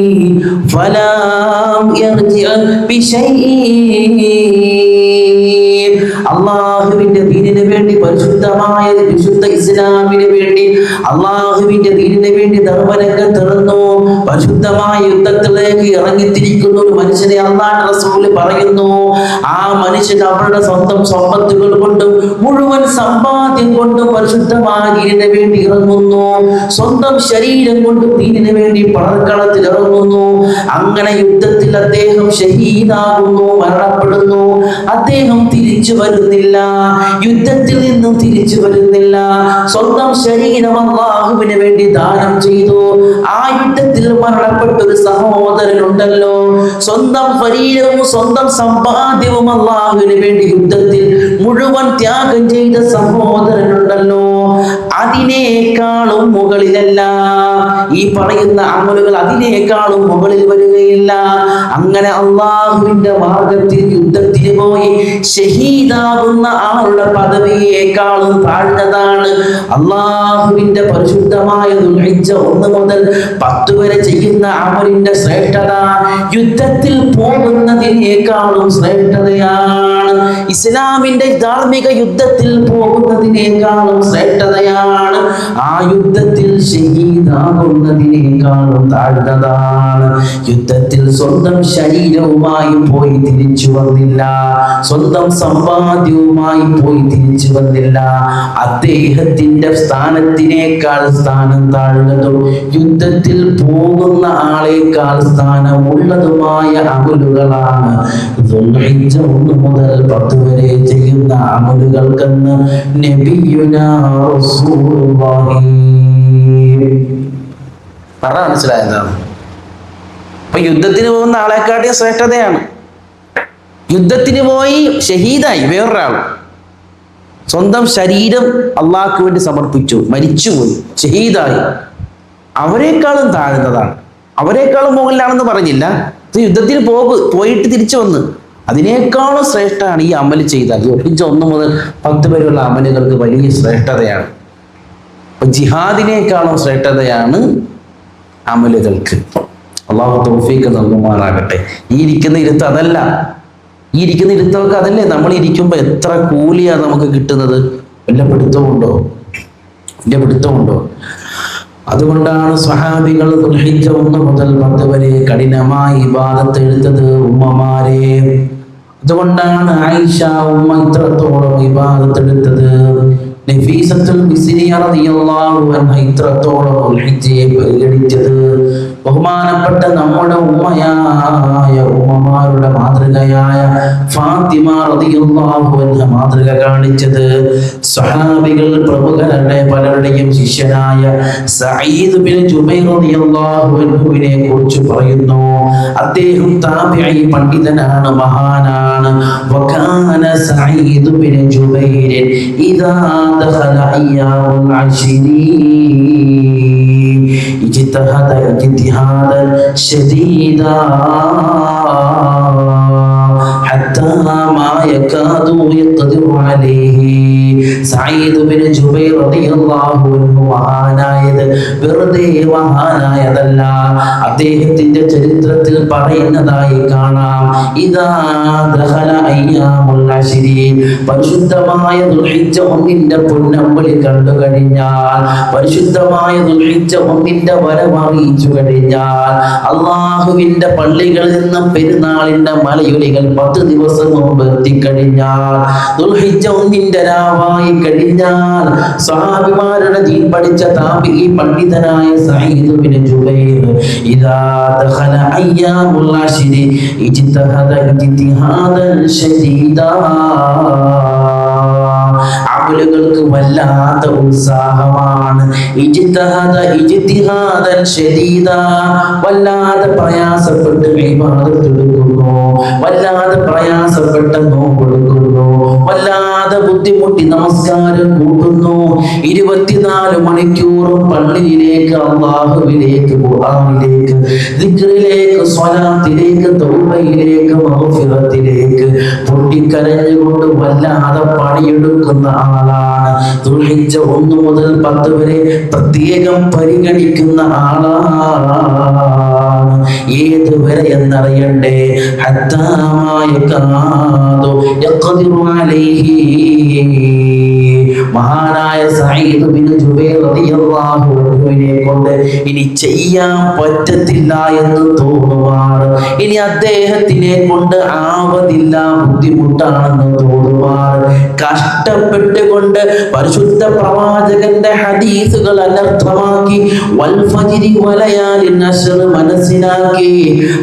ഫലാം യർജിഅ ബിശൈഇൻ. അല്ലാഹുവിന്റെ ദീനിന് വേണ്ടി, പരിശുദ്ധമായ വിശുദ്ധ ഇസ്ലാമിന് വേണ്ടി, അല്ലാഹുവിന്റെ ദീനിന് വേണ്ടി ധർമ്മരംഗത്തിറങ്ങുന്നു, പരിശുദ്ധമായ യുദ്ധത്തിലേക്ക് ഇറങ്ങിത്തിരിക്കുന്ന ഒരു മനുഷ്യനെ അല്ലാഹുവിന്റെ റസൂൽ പറയുന്നു, ആ മനുഷ്യൻ അവരുടെ സ്വന്തം സമ്പത്തുകൾ കൊണ്ടും മുഴുവൻ സമ്പാദ്യം കൊണ്ടും പരിശുദ്ധമായ ദീനിന് വേണ്ടി ഇറങ്ങുന്നു, സ്വന്തം ശരീരം കൊണ്ടും ദീനിന് വേണ്ടി പടർക്കളത്തിൽ ഇറങ്ങുന്നു. അങ്ങനെ യുദ്ധത്തിൽ അദ്ദേഹം ഷഹീദാകുന്നു, മരണപ്പെടുന്നു. അദ്ദേഹം തിരിച്ചു വരുന്നില്ല, യുദ്ധത്തിൽ നിന്നും തിരിച്ചു വരുന്നില്ല. സ്വന്തം ശരീരം അല്ലാഹുവിന് വേണ്ടി ദാനം ചെയ്തു. ആ യുദ്ധത്തിൽ മരണപ്പെട്ട ഒരു സഹോദരനുണ്ടല്ലോ, സ്വന്തം ശരീരവും സ്വന്തം സമ്പാദ്യവും അല്ലാഹുവിന് വേണ്ടി യുദ്ധത്തിൽ മുഴുവൻ ത്യാഗം ചെയ്ത സഹോദരനുണ്ടല്ലോ, അതിനേക്കാളും മുകളിലല്ല ഈ പറയുന്ന അമലുകൾ, അതിനേക്കാളും മുകളിൽ വരികയില്ല. അങ്ങനെ അല്ലാഹുവിന്റെ മാർഗത്തിൽ യുദ്ധത്തിന് പോയി ഷഹീദാകുന്ന ആളുടെ പദവിയേക്കാളും താഴ്ന്നതാണ് അല്ലാഹുവിന്റെ പരിശുദ്ധമായ ദുൽഹിജ്ജ 1 മുതൽ 10 വരെ ചെയ്യുന്ന അമലിന്റെ ശ്രേഷ്ഠത യുദ്ധത്തിൽ പോകുന്നതിനേക്കാളും ശ്രേഷ്ഠതയാണ്. ഇസ്ലാമിന്റെ ധാർമ്മിക യുദ്ധത്തിൽ പോകുന്നതിനേക്കാളും ശ്രേഷ്ഠതയാണ്. ആ യുദ്ധത്തിൽ ഷഹീദാകുന്നതിനേക്കാളും താഴ്ന്നതാണ്. യുദ്ധത്തിൽ സ്വന്തം ശരീരവുമായി പോയി തിരിച്ചു വന്നില്ല, സ്വന്തം സമ്പാദ്യവുമായി പോയി തിരിച്ചു വന്നില്ല. അദ്ദേഹത്തിന്റെ സ്ഥാനത്തിനേക്കാൾ സ്ഥാനം താഴ്ന്നതും യുദ്ധത്തിൽ പോകുന്ന ആളേക്കാൾ സ്ഥാനമുള്ളതുമായ അമലുകളാണ് ദുൽഹിജ്ജ 1 മുതൽ 10 വരെ ചെയ്യുന്ന അമലുകൾക്കെന്ന് നബിയുനാ റസൂലുള്ളാഹി. മനസ്സിലായതാണ്. അപ്പൊ യുദ്ധത്തിന് പോകുന്ന ആളെക്കാട്ടിയ ശ്രേഷ്ഠതയാണ്. യുദ്ധത്തിന് പോയി ഷഹീദായി വേറൊരാൾ, സ്വന്തം ശരീരം അള്ളാഹ്ക്ക് വേണ്ടി സമർപ്പിച്ചു, മരിച്ചുപോയി, ഷഹീദായി, അവരെക്കാളും താഴ്ന്നതാണ്. അവരെക്കാളും മുകളിലാണെന്ന് പറഞ്ഞില്ല, യുദ്ധത്തിന് പോയിട്ട് തിരിച്ചു വന്ന് അതിനേക്കാളും ശ്രേഷ്ഠമാണ് ഈ അമൽ ചെയ്താൽ. ദുൽഹിജ്ജ 1 മുതൽ 10 വരെയുള്ള അമലുകൾക്ക് വലിയ ശ്രേഷ്ഠതയാണ്. അപ്പൊ ജിഹാദിനേക്കാളും ശ്രേഷ്ഠതയാണ് അമലുകൾക്ക്. അള്ളാഹു തൗഫീഖ് നൽകുമാറാകട്ടെ. ഈ ഇരിക്കുന്ന ഇരുത്ത് അതല്ല, ഈ ഇരിക്കുന്ന ഇരുത്തമൊക്കെ അതല്ലേ. നമ്മൾ ഇരിക്കുമ്പോൾ എത്ര കൂലിയാണ് നമുക്ക് കിട്ടുന്നത്? വല്ല പിടുത്തമുണ്ടോ? അതുകൊണ്ടാണ് സ്വഹാബികൾ ദുൽഹിജ്ജ 1 മുതൽ 10 വരെ കഠിനമായി ഇബാദത്ത് എടുത്തത് ഉമ്മമാരെ. അതുകൊണ്ടാണ് ആയിഷ ഉമ്മ ഇത്രത്തോളം ഇബാദത്ത് എടുത്തത്. നഫീസത്തുൽ മിസ്രിയ റളിയല്ലാഹു അൻഹ ഇത്രത്തോളം ദുൽഹിജ്ജയെ പരിഗണിച്ചത്. ബഹുമാനപ്പെട്ട നമ്മുടെ ഉമ്മമാരുടെ മാതൃകയായ ഫാത്തിമ റളിയല്ലാഹു അൻഹ മാതൃക കാണിച്ചത്. സ്വഹാബികൾ പ്രമുഖരുടെ പലരുടെയും ശിഷ്യനായ സഈദ് ബിൻ ജുബൈർ റളിയല്ലാഹു അൻഹുവിനെ കുറിച്ച് പറയുന്നു. അദ്ദേഹം താബിഈ പണ്ഡിതനാണ്, മഹാനാണ്. വകാന സഈദ് ബിൻ ജുബൈർ ഇദാ ദഖല അയ്യാമുൽ അശ്രി اجتهد اجتهادا شديدا حتى ما يكاد يقدر عليه സഈദ് ബിൻ ജുബൈർ റളിയല്ലാഹു അൻഹു മഹാനായത് വെറുതെ മഹാനായതല്ല, അദ്ദേഹത്തിന്റെ ചരിത്രത്തിൽ പറയുന്നതായി കാണാം. ഇദാ ദഖല അയ്യാമുൽ അശ്രി, പരിശുദ്ധമായ ദുൽഹിജ്ജ 1 പൊന്നമ്പലി കണ്ടു കഴിഞ്ഞാൽ, പരിശുദ്ധമായ ദുൽഹിജ്ജ 1 വരമറിയിച്ചു കഴിഞ്ഞാൽ, അള്ളാഹുവിന്റെ പള്ളികളിൽ നിന്ന് പെരുന്നാളിന്റെ മലയൊലികൾ 10 ദിവസം മുമ്പ് എത്തിക്കഴിഞ്ഞാൽ, ദുൽഹിജ്ജ 1 രാവായി കഴിഞ്ഞാൽ, സ്വഹാബിമാരുടെ ദീൻ പഠിച്ച താബിഈ പണ്ഡിതനായ സഈദ് ബിൻ ജുബൈർ ഇദാ ദഖല അയ്യാമുൽ അശ്രി ഇജ്തഹദ ഇജ്തിഹാദൻ ശദീദാ, അമലുകൾക്ക് വല്ലാത്ത ഉത്സാഹമാണ്. ഇജ്തിഹാദൻ ശദീദാ, വല്ലാതെ പ്രയാസപ്പെട്ട് ഇബാദത്ത് എടുക്കുന്നു, വല്ലാതെ പ്രയാസപ്പെട്ട് നോമ്പെടുക്കുന്നു, വല്ലാതെ ബുദ്ധിമുട്ടി നമസ്കാരം കൂട്ടുന്നു. 24 മണിക്കൂറും പള്ളിയിലേക്ക്, അല്ലാഹുവിലേക്ക്, ഖുർആനിലേക്ക്, ദിക്റിലേക്ക്, സ്വലാത്തിലേക്ക്, തൗബയിലേക്ക്, മഗ്ഫിറത്തിലേക്ക് പൊട്ടിക്കരഞ്ഞുകൊണ്ട് വല്ലാതെ പണിയെടുക്കുന്ന ആളാണ്. ദുൽഹിജ്ജ 1 മുതൽ 10 വരെ പ്രത്യേകം പരിഗണിക്കുന്ന ആളാണ്. ഏത് വരെ എന്നറിയണ്ടേ? ഹത്താ മാ യകാദു യഖ്ദിറു അലൈഹി. മഹാനായ സഈദ് ബിൻ ജുബൈർ റളിയല്ലാഹു അൻഹുവിനെ കൊണ്ട് ഇനി ചെയ്യാൻ പറ്റത്തില്ല എന്ന് തോന്നുവാണ്, ഇനി അദ്ദേഹത്തിനെ കൊണ്ട് ആവതില്ല, ബുദ്ധിമുട്ടാണെന്ന് തോന്നുവാണ്, കഷ്ടപ്പെട്ടുകൊണ്ട് പരിശുദ്ധ പ്രവാചകന്റെ ഹദീസുകൾ അനർത്ഥമാക്കി വൽ ഫജ്രി വലയാലിൻ അശ്ർ മനസ്സിലാക്കി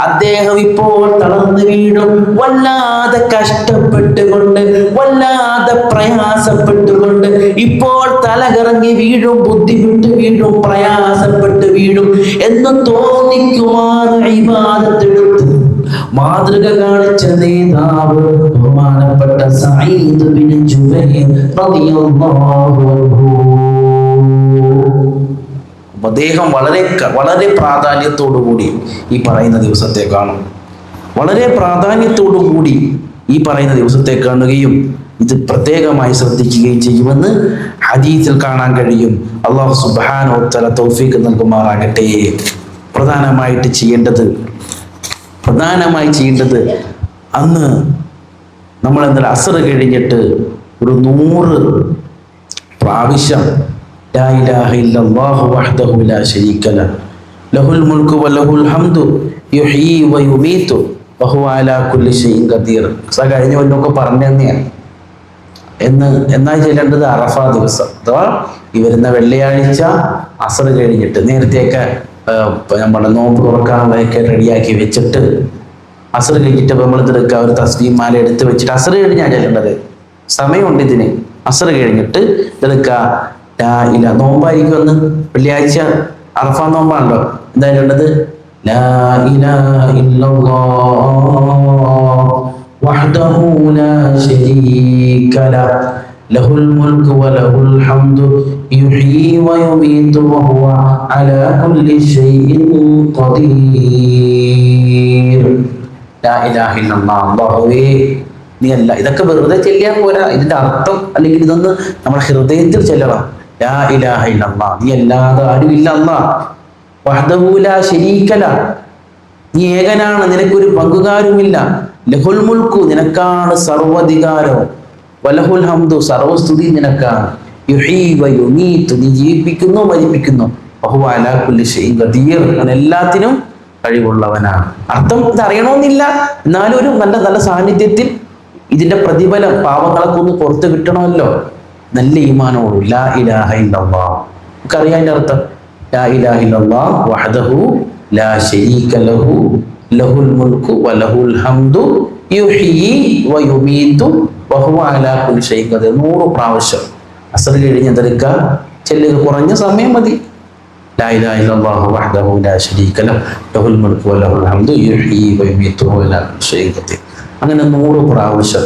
അദ്ദേഹം ഇപ്പോൾ തളർന്നു വീഴും. വല്ലാതെ കഷ്ടപ്പെട്ടുകൊണ്ട്, വല്ലാതെ പ്രയാസപ്പെട്ടുകൊണ്ട് ഇപ്പോൾ തലകറങ്ങി വീഴും, ബുദ്ധിമുട്ട് വീഴും, പ്രയാസപ്പെട്ട് വീഴും എന്ന് തോന്നിക്കുവാൻ ഇബാദത്തെടുത്ത് മാതൃക കാണിച്ച നേതാവ് ബഹുമാനപ്പെട്ട സഈദ് ബിൻ ജുബൈർ റളിയല്ലാഹു അൻഹു. അദ്ദേഹം വളരെ പ്രാധാന്യത്തോടുകൂടി ഈ പറയുന്ന ദിവസത്തെ കാണും, വളരെ പ്രാധാന്യത്തോടുകൂടി ഈ പറയുന്ന ദിവസത്തെ കാണുകയും ഇത് പ്രത്യേകമായി ശ്രദ്ധിക്കുകയും ചെയ്യുമെന്ന് ഹദീസിൽ കാണാൻ കഴിയും. അല്ലാഹു സുബ്ഹാനഹു വ തആല തൗഫീഖ് നൽകുമാറാകട്ടെ. പ്രധാനമായി ചെയ്യേണ്ടത് അന്ന് നമ്മൾ എന്നാൽ അസ്ർ കഴിഞ്ഞിട്ട് ഒരു 100 പ്രാവശ്യം ലാ ഇലാഹ ഇല്ലല്ലാഹു വഹ്ദഹു ലാ ശരീക ലഹു ലഹുൽ മുൽക്കു വലഹുൽ ഹംദു യുഹ്യീ വയുമീതു വഹുവ അലാ കുല്ലി ഷൈഇൻ ഖദീർ. കഴിഞ്ഞ വല്ലൊക്കെ പറഞ്ഞു തന്നെയാണ്. എന്നാൽ ചെല്ലേണ്ടത് അറഫ ദിവസം, അഥവാ ഈ വരുന്ന വെള്ളിയാഴ്ച അസ്ർ കഴിഞ്ഞിട്ട്, നേരത്തെയൊക്കെ നമ്മുടെ നോമ്പ് തുറക്കാനുള്ളതൊക്കെ റെഡിയാക്കി വെച്ചിട്ട് അസ്ർ കഴിഞ്ഞിട്ട് നമ്മൾ ഇതെടുക്കുക, ഒരു തസ്ബീഹ് മാല എടുത്ത് വെച്ചിട്ട് അസ്ർ കഴിഞ്ഞാൽ ചെല്ലേണ്ടത്. സമയമുണ്ട് ഇതിന്. അസ്ർ കഴിഞ്ഞിട്ട് ഇതെടുക്കുക. ലാ ഇലാഹ, നോമ്പായിരിക്കും അന്ന് വെള്ളിയാഴ്ച, അറഫ നോമ്പാണല്ലോ. എന്താ ചൊല്ലേണ്ടത്? ലാ ഇലാഹ ഇല്ലല്ലാഹ് വഹ്ദഹു ലാ ശരീക ലഹു ലഹുൽ മുൽക്കു വലഹുൽ ഹംദു യുഹ്യീ വയുമീതു വഹുവ അലാ കുല്ലി ഷൈഇൻ ഖദീർ. ലാ ഇലാഹ ഇല്ലല്ലാഹ്, അല്ലാഹുവേ നീ അല്ല. ഇതൊക്കെ വെറുതെ ചെല്ലിയാൽ പോരാ, ഇതിന്റെ അർത്ഥം അല്ലെങ്കിൽ ഇതൊന്ന് നമ്മുടെ ഹൃദയത്തിൽ ചെല്ലണം. ലാ ഇലാഹ ഇല്ലല്ലാഹ്, നീ അല്ലാതെ ആരുമില്ല. അല്ലാഹ് വഹ്ദഹു ലാ ശരീക ലഹു, നീ ഏകനാണ്, നിനക്കൊരു പങ്കുകാരുമില്ല. ലഹുൽ മുൽക്കു, നിനക്കാണ് സർവ്വാധികാരവും. വലഹുൽ ഹംദു, സർവസ്തുതി നിനക്കാണ്. യുഹ്യീ വയുമീതു, നീ ജീവിപ്പിക്കുന്നു, മരിപ്പിക്കുന്നു. വഹുവ അലാ കുല്ലി ഷൈഇൻ ഖദീർ, അവൻ എല്ലാത്തിനും കഴിവുള്ളവനാണ്. അർത്ഥം ഇത് അറിയണമെന്നില്ല, എന്നാലും ഒരു നല്ല സാന്നിധ്യത്തിൽ ഇതിന്റെ പ്രതിഫലം, പാവങ്ങളൊക്കെ ഒന്ന് പുറത്ത് കിട്ടണമല്ലോ. നല്ല ഈമാനോട് ലാ ഇലാഹ ഇല്ലല്ലാഹ്, നമുക്കറിയാം അതിന്റെ അർത്ഥം. ലാ ഇലാഹ ഇല്ലല്ലാഹ് വഹ്ദഹു ലാ ശരീക ലഹു ലഹുൽ മുൽക്കു വലഹുൽ ഹംദു യുഹ്യീ വയുമീതു വഹുവ അലാ കുല്ലി ഷൈഇൻ ഖദീർ. 100 പ്രാവശ്യം അസ്ർ കഴിഞ്ഞ് എന്തെടുക്കുക, ചെല്ലുക. കുറഞ്ഞ സമയം മതി. ലാ ഇലാഹ ഇല്ലല്ലാഹു വഹ്ദഹു ലാ ശരീക ലഹു ലഹുൽ മുൽക്കു വലഹുൽ ഹംദു യുഹ്യീ വയുമീതു വഹുവ അലാ കുല്ലി ഷൈഇൻ ഖദീർ. അങ്ങനെ 100 പ്രാവശ്യം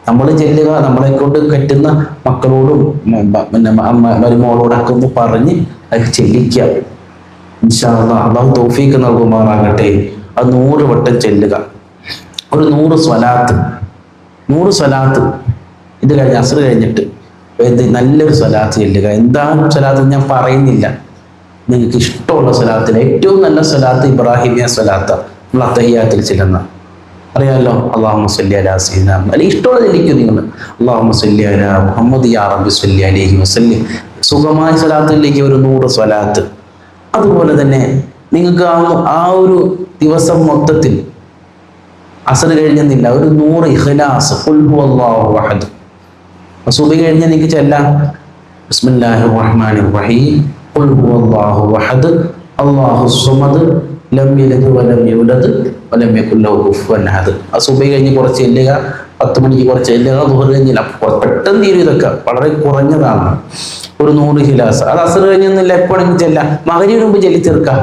നമ്മൾ ചെല്ലുക. നമ്മളെ കൊണ്ട് പറ്റുന്ന മക്കളോടും പിന്നെ മരുമകളോടൊക്കെ ഒന്ന് പറഞ്ഞ് അതൊക്കെ ചെല്ലിക്കുക. ഇൻഷാ അല്ലാഹ് അല്ലാഹു തൗഫീഖ് നൽകുമാറാകട്ടെ. അത് 100 വട്ടം ചെല്ലുക. ഒരു 100 സ്വലാത്ത് ഇത് കഴിഞ്ഞ് അസ്ർ കഴിഞ്ഞിട്ട് നല്ലൊരു സ്വലാത്ത് ചെല്ലുക. എന്താണ് സ്വലാത്ത് ഞാൻ പറയുന്നില്ല, നിങ്ങൾക്ക് ഇഷ്ടമുള്ള സ്വലാത്തിൽ ഏറ്റവും നല്ല സ്വലാത്ത് ഇബ്രാഹിമിയ സ്വലാത്ത് നമ്മൾ അത്തഹിയ്യാത്തിൽ ചെല്ലുന്ന അറിയാമല്ലോ. അല്ലാഹുമ്മ സ്വല്ലി അലാ സയ്യിദിനാ അല്ലെങ്കിൽ ഇഷ്ടമുള്ള ചെല്ലിക്കും നിങ്ങൾ. അല്ലാഹുമ്മ സ്വല്ലി അലാ മുഹമ്മദ് യാ റബ്ബി സ്വല്ലി അലൈഹി വസല്ലം. സുഖമായ സ്വലാത്തിലേക്ക് ഒരു 100 സ്വലാത്ത്. അതുപോലെ തന്നെ നിങ്ങൾക്ക് ആ ഒരു ദിവസം മൊത്തത്തിൽ അസർ കഴിഞ്ഞെന്നില്ല, ഒരു 100 ഇഖ്ലാസ് ഖുൽ ഹുവല്ലാഹു അഹദ്. സുബഹി കഴിഞ്ഞ നിങ്ങൾക്ക് ചെല്ലാം ബിസ്മില്ലാഹിർ റഹ്മാനിർ റഹീം ഖുൽ ഹുവല്ലാഹു അഹദ് അല്ലാഹുസ് സമദ് ലം യലിദ് വലം യൂലദ് വലം യകുൽ ലഹു കുഫുവൻ അഹദ്. സുബഹി കഴിഞ്ഞ് കുറച്ച് ചെല്ലുക, 10 മണിക്ക് കുറച്ച് ചെല്ലുക, ദുഹർ കഴിഞ്ഞില്ല, പെട്ടെന്ന് തീരും. ഇതൊക്കെ വളരെ കുറഞ്ഞതാണ്, ഒരു 100 ഇഖ്ലാസ്. അത് അസർ കഴിഞ്ഞെന്നില്ല, എപ്പോഴെങ്കിലും ചെല്ലാം, മഗ്‌രിബിന് മുമ്പ് ചെല്ലി തീർക്കാം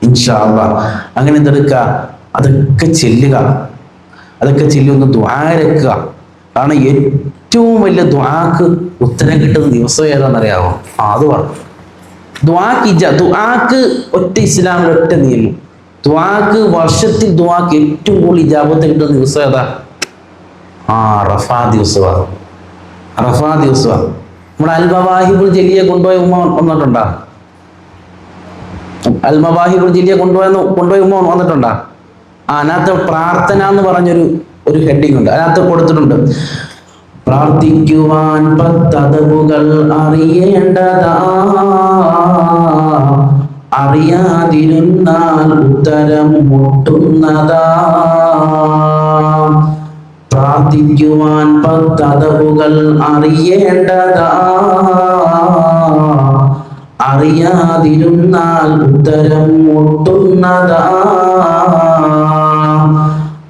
ഇൻഷാ അല്ലാഹ്. അങ്ങനെ എന്തെടുക്കുക, അതൊക്കെ ചെല്ലുക, അതൊക്കെ ചൊല്ലി ദുആരക്കുക. കാരണം ഏറ്റവും വലിയ ദുആക്ക് ഉത്തരം കിട്ടുന്ന ദിവസം ഏതാണെന്നറിയാമോ? അത് പറഞ്ഞു ദുആക്ക് ഒറ്റ ഇസ്ലാമിൽ ഒറ്റ നിയമം. ദുആക്ക് വർഷത്തിൽ ദുആക്ക് ഏറ്റവും കൂടുതൽ ഇജാബത്ത് കിട്ടുന്ന ദിവസം ഏതാ? അറഫാ ദിവസമാണ്. അറഫാ ദിവസമാണ്. നമ്മുടെ അൽ-മവാഹിബുൽ ജലിയെ കൊണ്ടുപോയ ഉമ്മ വന്നിട്ടുണ്ടോ? അൽ-മവാഹിബുൽ ജലിയെ കൊണ്ടുപോയ ഉമ്മ വന്നിട്ടുണ്ടോ? അതിനകത്ത് പ്രാർത്ഥന എന്ന് പറഞ്ഞൊരു ഹെഡിങ് ഉണ്ട്, അതിനകത്ത് കൊടുത്തിട്ടുണ്ട്. പ്രാർത്ഥിക്കുവാൻ 10 അദബുകൾ അറിയേണ്ടതാ, അറിയാതിരുന്നാൽ ഉത്തരം മുട്ടുന്നതാ. പ്രാർത്ഥിക്കുവാൻ 10 അദബുകൾ അറിയേണ്ടതാ, അറിയാതിരുന്നാൽ ഉത്തരം മുട്ടുന്നതാ.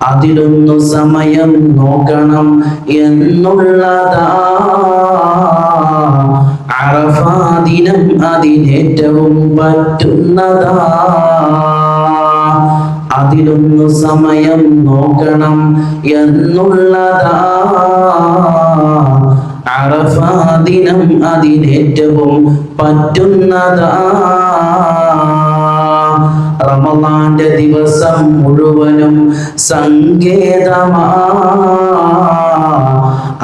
അതിലൊന്നു സമയം നോക്കണം എന്നുള്ളതാ, അറഫാ ദിനം അതിനേറ്റവും പറ്റുന്നതാ. അതിലൊന്നു സമയം നോക്കണം എന്നുള്ളതാ, അറഫാ ദിനം അതിനേറ്റവും പറ്റുന്നതാ. റമളാന്റെ ദിവസം മുഴുവനും സങ്കേതമാ,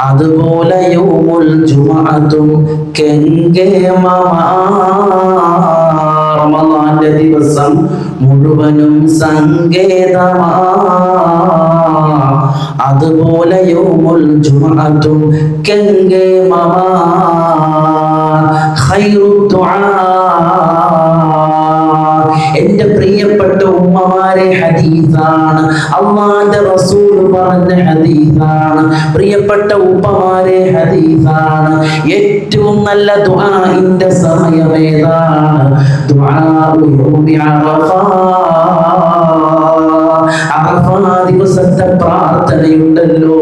അതുപോലെ യൗമുൽ ജുമുഅത്തും കെങ്കേമമാ. റമളാന്റെ ദിവസം മുഴുവനും സങ്കേതമാ, അതുപോലെ യൗമുൽ ജുമുഅത്തും കെങ്കേമമാ. ഖൈറു ദുആ, എന്റെ പ്രിയപ്പെട്ട ഉമ്മമാരെ, ഹദീസാണ്, അല്ലാഹുവിന്റെ റസൂൽ പറഞ്ഞ ഹദീസാണ്. പ്രിയപ്പെട്ട ഉപ്പമാരെ, ഹദീസാണ്. ഏറ്റവും നല്ല ദുആഇന്റെ സമയം ഏതാണ്? ദുആഉ യൗമി അറഫാ. അറഫാ ദിവസത്തെ പ്രാർത്ഥനയുണ്ടല്ലോ,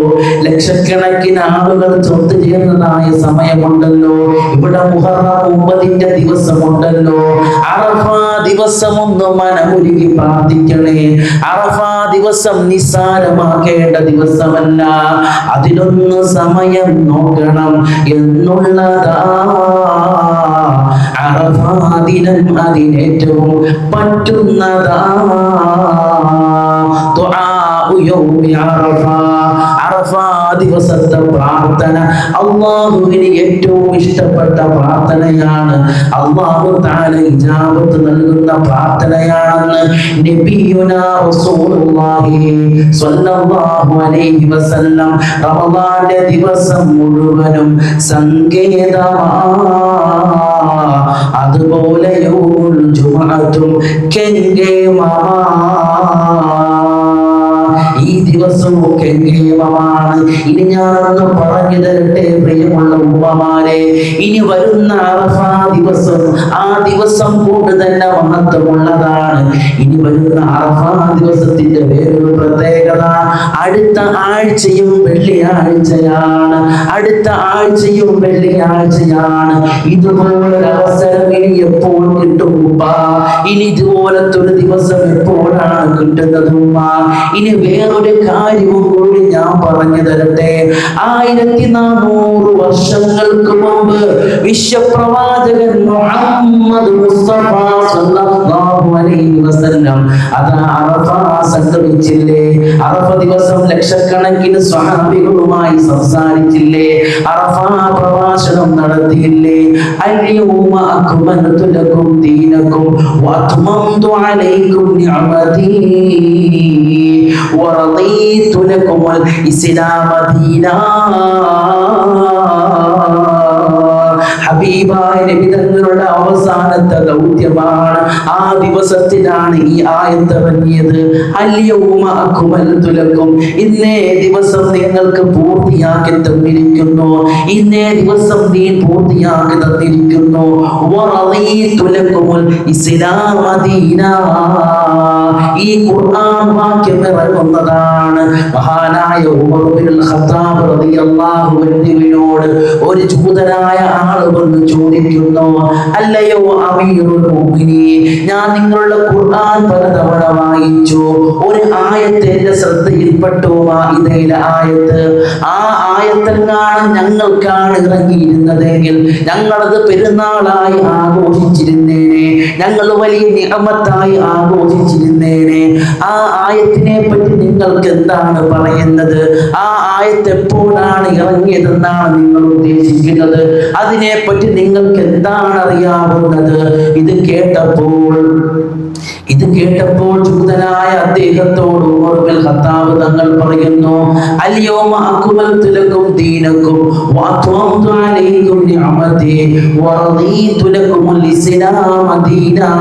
ലക്ഷക്കണക്കിന് ആളുകൾ ഒത്തുചേർന്നതായ സമയമുണ്ടല്ലോ. ഇവിടെ മുഹറം 9 ദിവസമുണ്ടല്ലോ. അറഫാ ദിവസം ഒന്ന് മനമുരുകി പ്രാർത്ഥിക്കണേ. അറഫാ ദിവസം നിസ്സാരമാക്കേണ്ട ദിവസമല്ല, അതിലൊന്ന് സമയം നോക്കണം എന്നുള്ളതാ. അറഫാ ദിനം അതിനേറ്റവും പറ്റുന്നതാ. ദുആഉ യൗമി അറഫാ, അറഫാ ദിവസത്തെ പ്രാർത്ഥന അല്ലാഹുവിന് ഏറ്റവും ഇഷ്ടപ്പെട്ട പ്രാർത്ഥനയാണ്. അല്ലാഹു തആല ഇജാബത്ത് നൽകുന്ന പ്രാർത്ഥനയാണെന്ന് നബിയുനാ റസൂലുള്ളാഹി സ്വല്ലല്ലാഹു അലൈഹി വസല്ലം റമളാന്റെ ദിവസം മുഴുവനും സങ്കേതമാ, അതുപോലെ യൗമുൽ ജുമുഅത്തും കെങ്കേമമാ. ഈ ദിവസവും കെങ്കേമമാണ്. ഇനി ഞാനൊന്ന് പറഞ്ഞു തരട്ടെ പ്രിയമുള്ള ഉമ്മമാരെ, ഇനി വരുന്ന അറഫാ ദിവസം ആ ദിവസം കൊണ്ട് തന്നെ മഹത്വമുള്ളതാണ്. ഇനി വരുന്ന അറഫാ ദിവസത്തിന്റെ വേറൊരു പ്രത്യേകത, അടുത്ത ആഴ്ചയും വെള്ളിയാഴ്ചയാണ്. അടുത്ത ആഴ്ചയും വെള്ളിയാഴ്ചയാണ്. ഇതുപോലൊരു അവസരം ഇനി എപ്പോൾ കിട്ടും? ഇനി ഇതുപോലത്തെ ഒരു ദിവസം എപ്പോഴാണ് കിട്ടുന്നത്? ഇനി വേറൊരു കാര്യവും കൂടി ഞാൻ പറഞ്ഞു തരട്ടെ. 1400 വർഷങ്ങൾക്ക് മുമ്പ് വിശ്വപ്രവാചകൻ മുഹമ്മദ് മുസ്തഫ സല്ലല്ലാഹു അലൈഹി വസല്ലം അതാ അറഫ സംഗമിച്ചില്ലേ? അറഫ ദിവസം ലക്ഷക്കണക്കിന് സ്വഹാബികളുമായി സംസാരിച്ചില്ലേ? അറഫ പ്രഭാഷണം നടത്തിയില്ലേ? അൽയൗമ അക്മൽതു ലക്കും ദീനക്കും വഅത്മംതു അലൈക്കും നിഅമതി വറദീതു ലക്കുമുൽ ഇസ്ലാമ ദീനാ. ഹബീബായ നബി തങ്ങളുടെ അവസാനത്തെ ദൗത്യമാണ്. ആ ദിവസത്തിലാണ് ഈ ആയത്ത് ഇറങ്ങിയത്. അൽയൗമ അക്മൽതു ലക്കും, ഇന്നേ ദിവസം നിങ്ങൾക്ക് പൂർത്തിയാക്കി തന്നിരിക്കുന്നു. ഇന്നേ ദിവസം നീ പൂർത്തിയാക്കി തന്നിരിക്കുന്നു. വറദീതു ലക്കുമുൽ ഇസ്ലാമ ദീനാ. ഈ ഖുർആൻ വാക്യം ഇറങ്ങുന്നതാണ് മഹാനായ ഉമർ ഇബ്നുൽ ഖത്താബ് റളിയല്ലാഹു അൻഹുവിനോട് ഒരു ജൂതനായ ആള് വന്ന് ചോദിക്കുന്നു, അല്ലയോ അമീറുൽ മുഅ്മിനീൻ, ഞാൻ നിങ്ങളുടെ ഖുർആൻ പലതവണ വായിച്ചു, ഒരു ആയത്ത് എന്റെ ശ്രദ്ധയിൽപ്പെട്ടു, മാഇദയിലെ ആയത്ത്. ആ ആയത്തെങ്ങാണ് ഞങ്ങൾക്കാണ് ഇറങ്ങിയിരുന്നതെങ്കിൽ ഞങ്ങളത് പെരുന്നാളായി ആഘോഷിച്ചിരുന്നേനെ, ഞങ്ങൾ വലിയ നിഅമത്തായി ആഘോഷിച്ചിരുന്നേനെ. ആ ആയത്തിനെ പറ്റി നിങ്ങൾക്ക് എന്താണ് പറയുന്നത്? ആ ആയത്ത് എപ്പോഴാണ് ഇറങ്ങിയതെന്നാണ് നിങ്ങൾ ഉദ്ദേശിക്കുന്നത്? അതിനെപ്പറ്റി നിങ്ങൾക്ക് എന്താണ് അറിയാവുന്നത്? ഇത് കേട്ടപ്പോൾ ജൂതനായ അദ്ദേഹത്തോട് ഉമർ ഇബ്നുൽ ഖത്താബ് തങ്ങൾ പറയുന്നു, അൽയൗമ അക്മൽതു ലക്കും ദീനക്കും വഅത്മംതു അലൈക്കും നിഅമതി വറദീതു ലക്കുമുൽ ഇസ്ലാമ ദീനാ.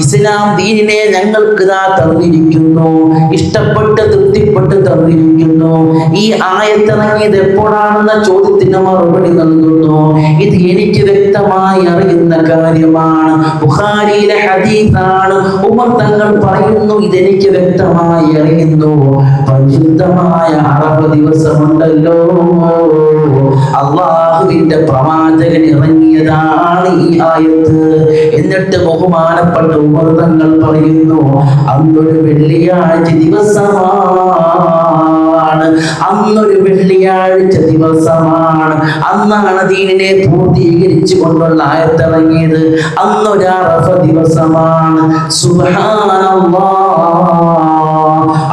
ഇസ്ലാം ദീനിനെ ഞങ്ങൾക്ക് തന്നിരിക്കുന്നു, ഇഷ്ടപ്പെട്ട് തൃപ്തിപ്പെട്ട് തന്നിരിക്കുന്നു. ഈ ആയത്തിറങ്ങിയത് എപ്പോഴാണെന്ന ചോദ്യത്തിന് മറുപടി നൽകുന്നു, ഇത് എനിക്ക് വ്യക്തമായി അറിയുന്ന കാര്യമാണ്, ബുഖാരിയിലെ ഹദീസാണ്. ഉമർ തങ്ങൾ പറയുന്നു, ഇതെനിക്ക് വ്യക്തമായി അറിയുന്നു. പരിശുദ്ധമായ അറഫ ദിവസമുണ്ടല്ലോ, അള്ളാഹുവിന്റെ പ്രവാചകൻ ഇറങ്ങിയതാണ് ഈ ആയത്ത്. എന്നിട്ട് ബഹുമാനപ്പെട്ട ഉമർ തങ്ങൾ പറയുന്നു, അന്നൊരു വെള്ളിയാഴ്ച ദിവസമാണ്, അന്നൊരു വെള്ളിയാഴ്ച ദിവസമാണ്, അന്നാണ് ദീനിനെ പൂർത്തീകരിച്ചു കൊണ്ടുള്ള ആയത്തിറങ്ങിയത്. അന്നൊരു അറഫ ദിവസമാണ്. സുബ്ഹാനല്ലാഹ്,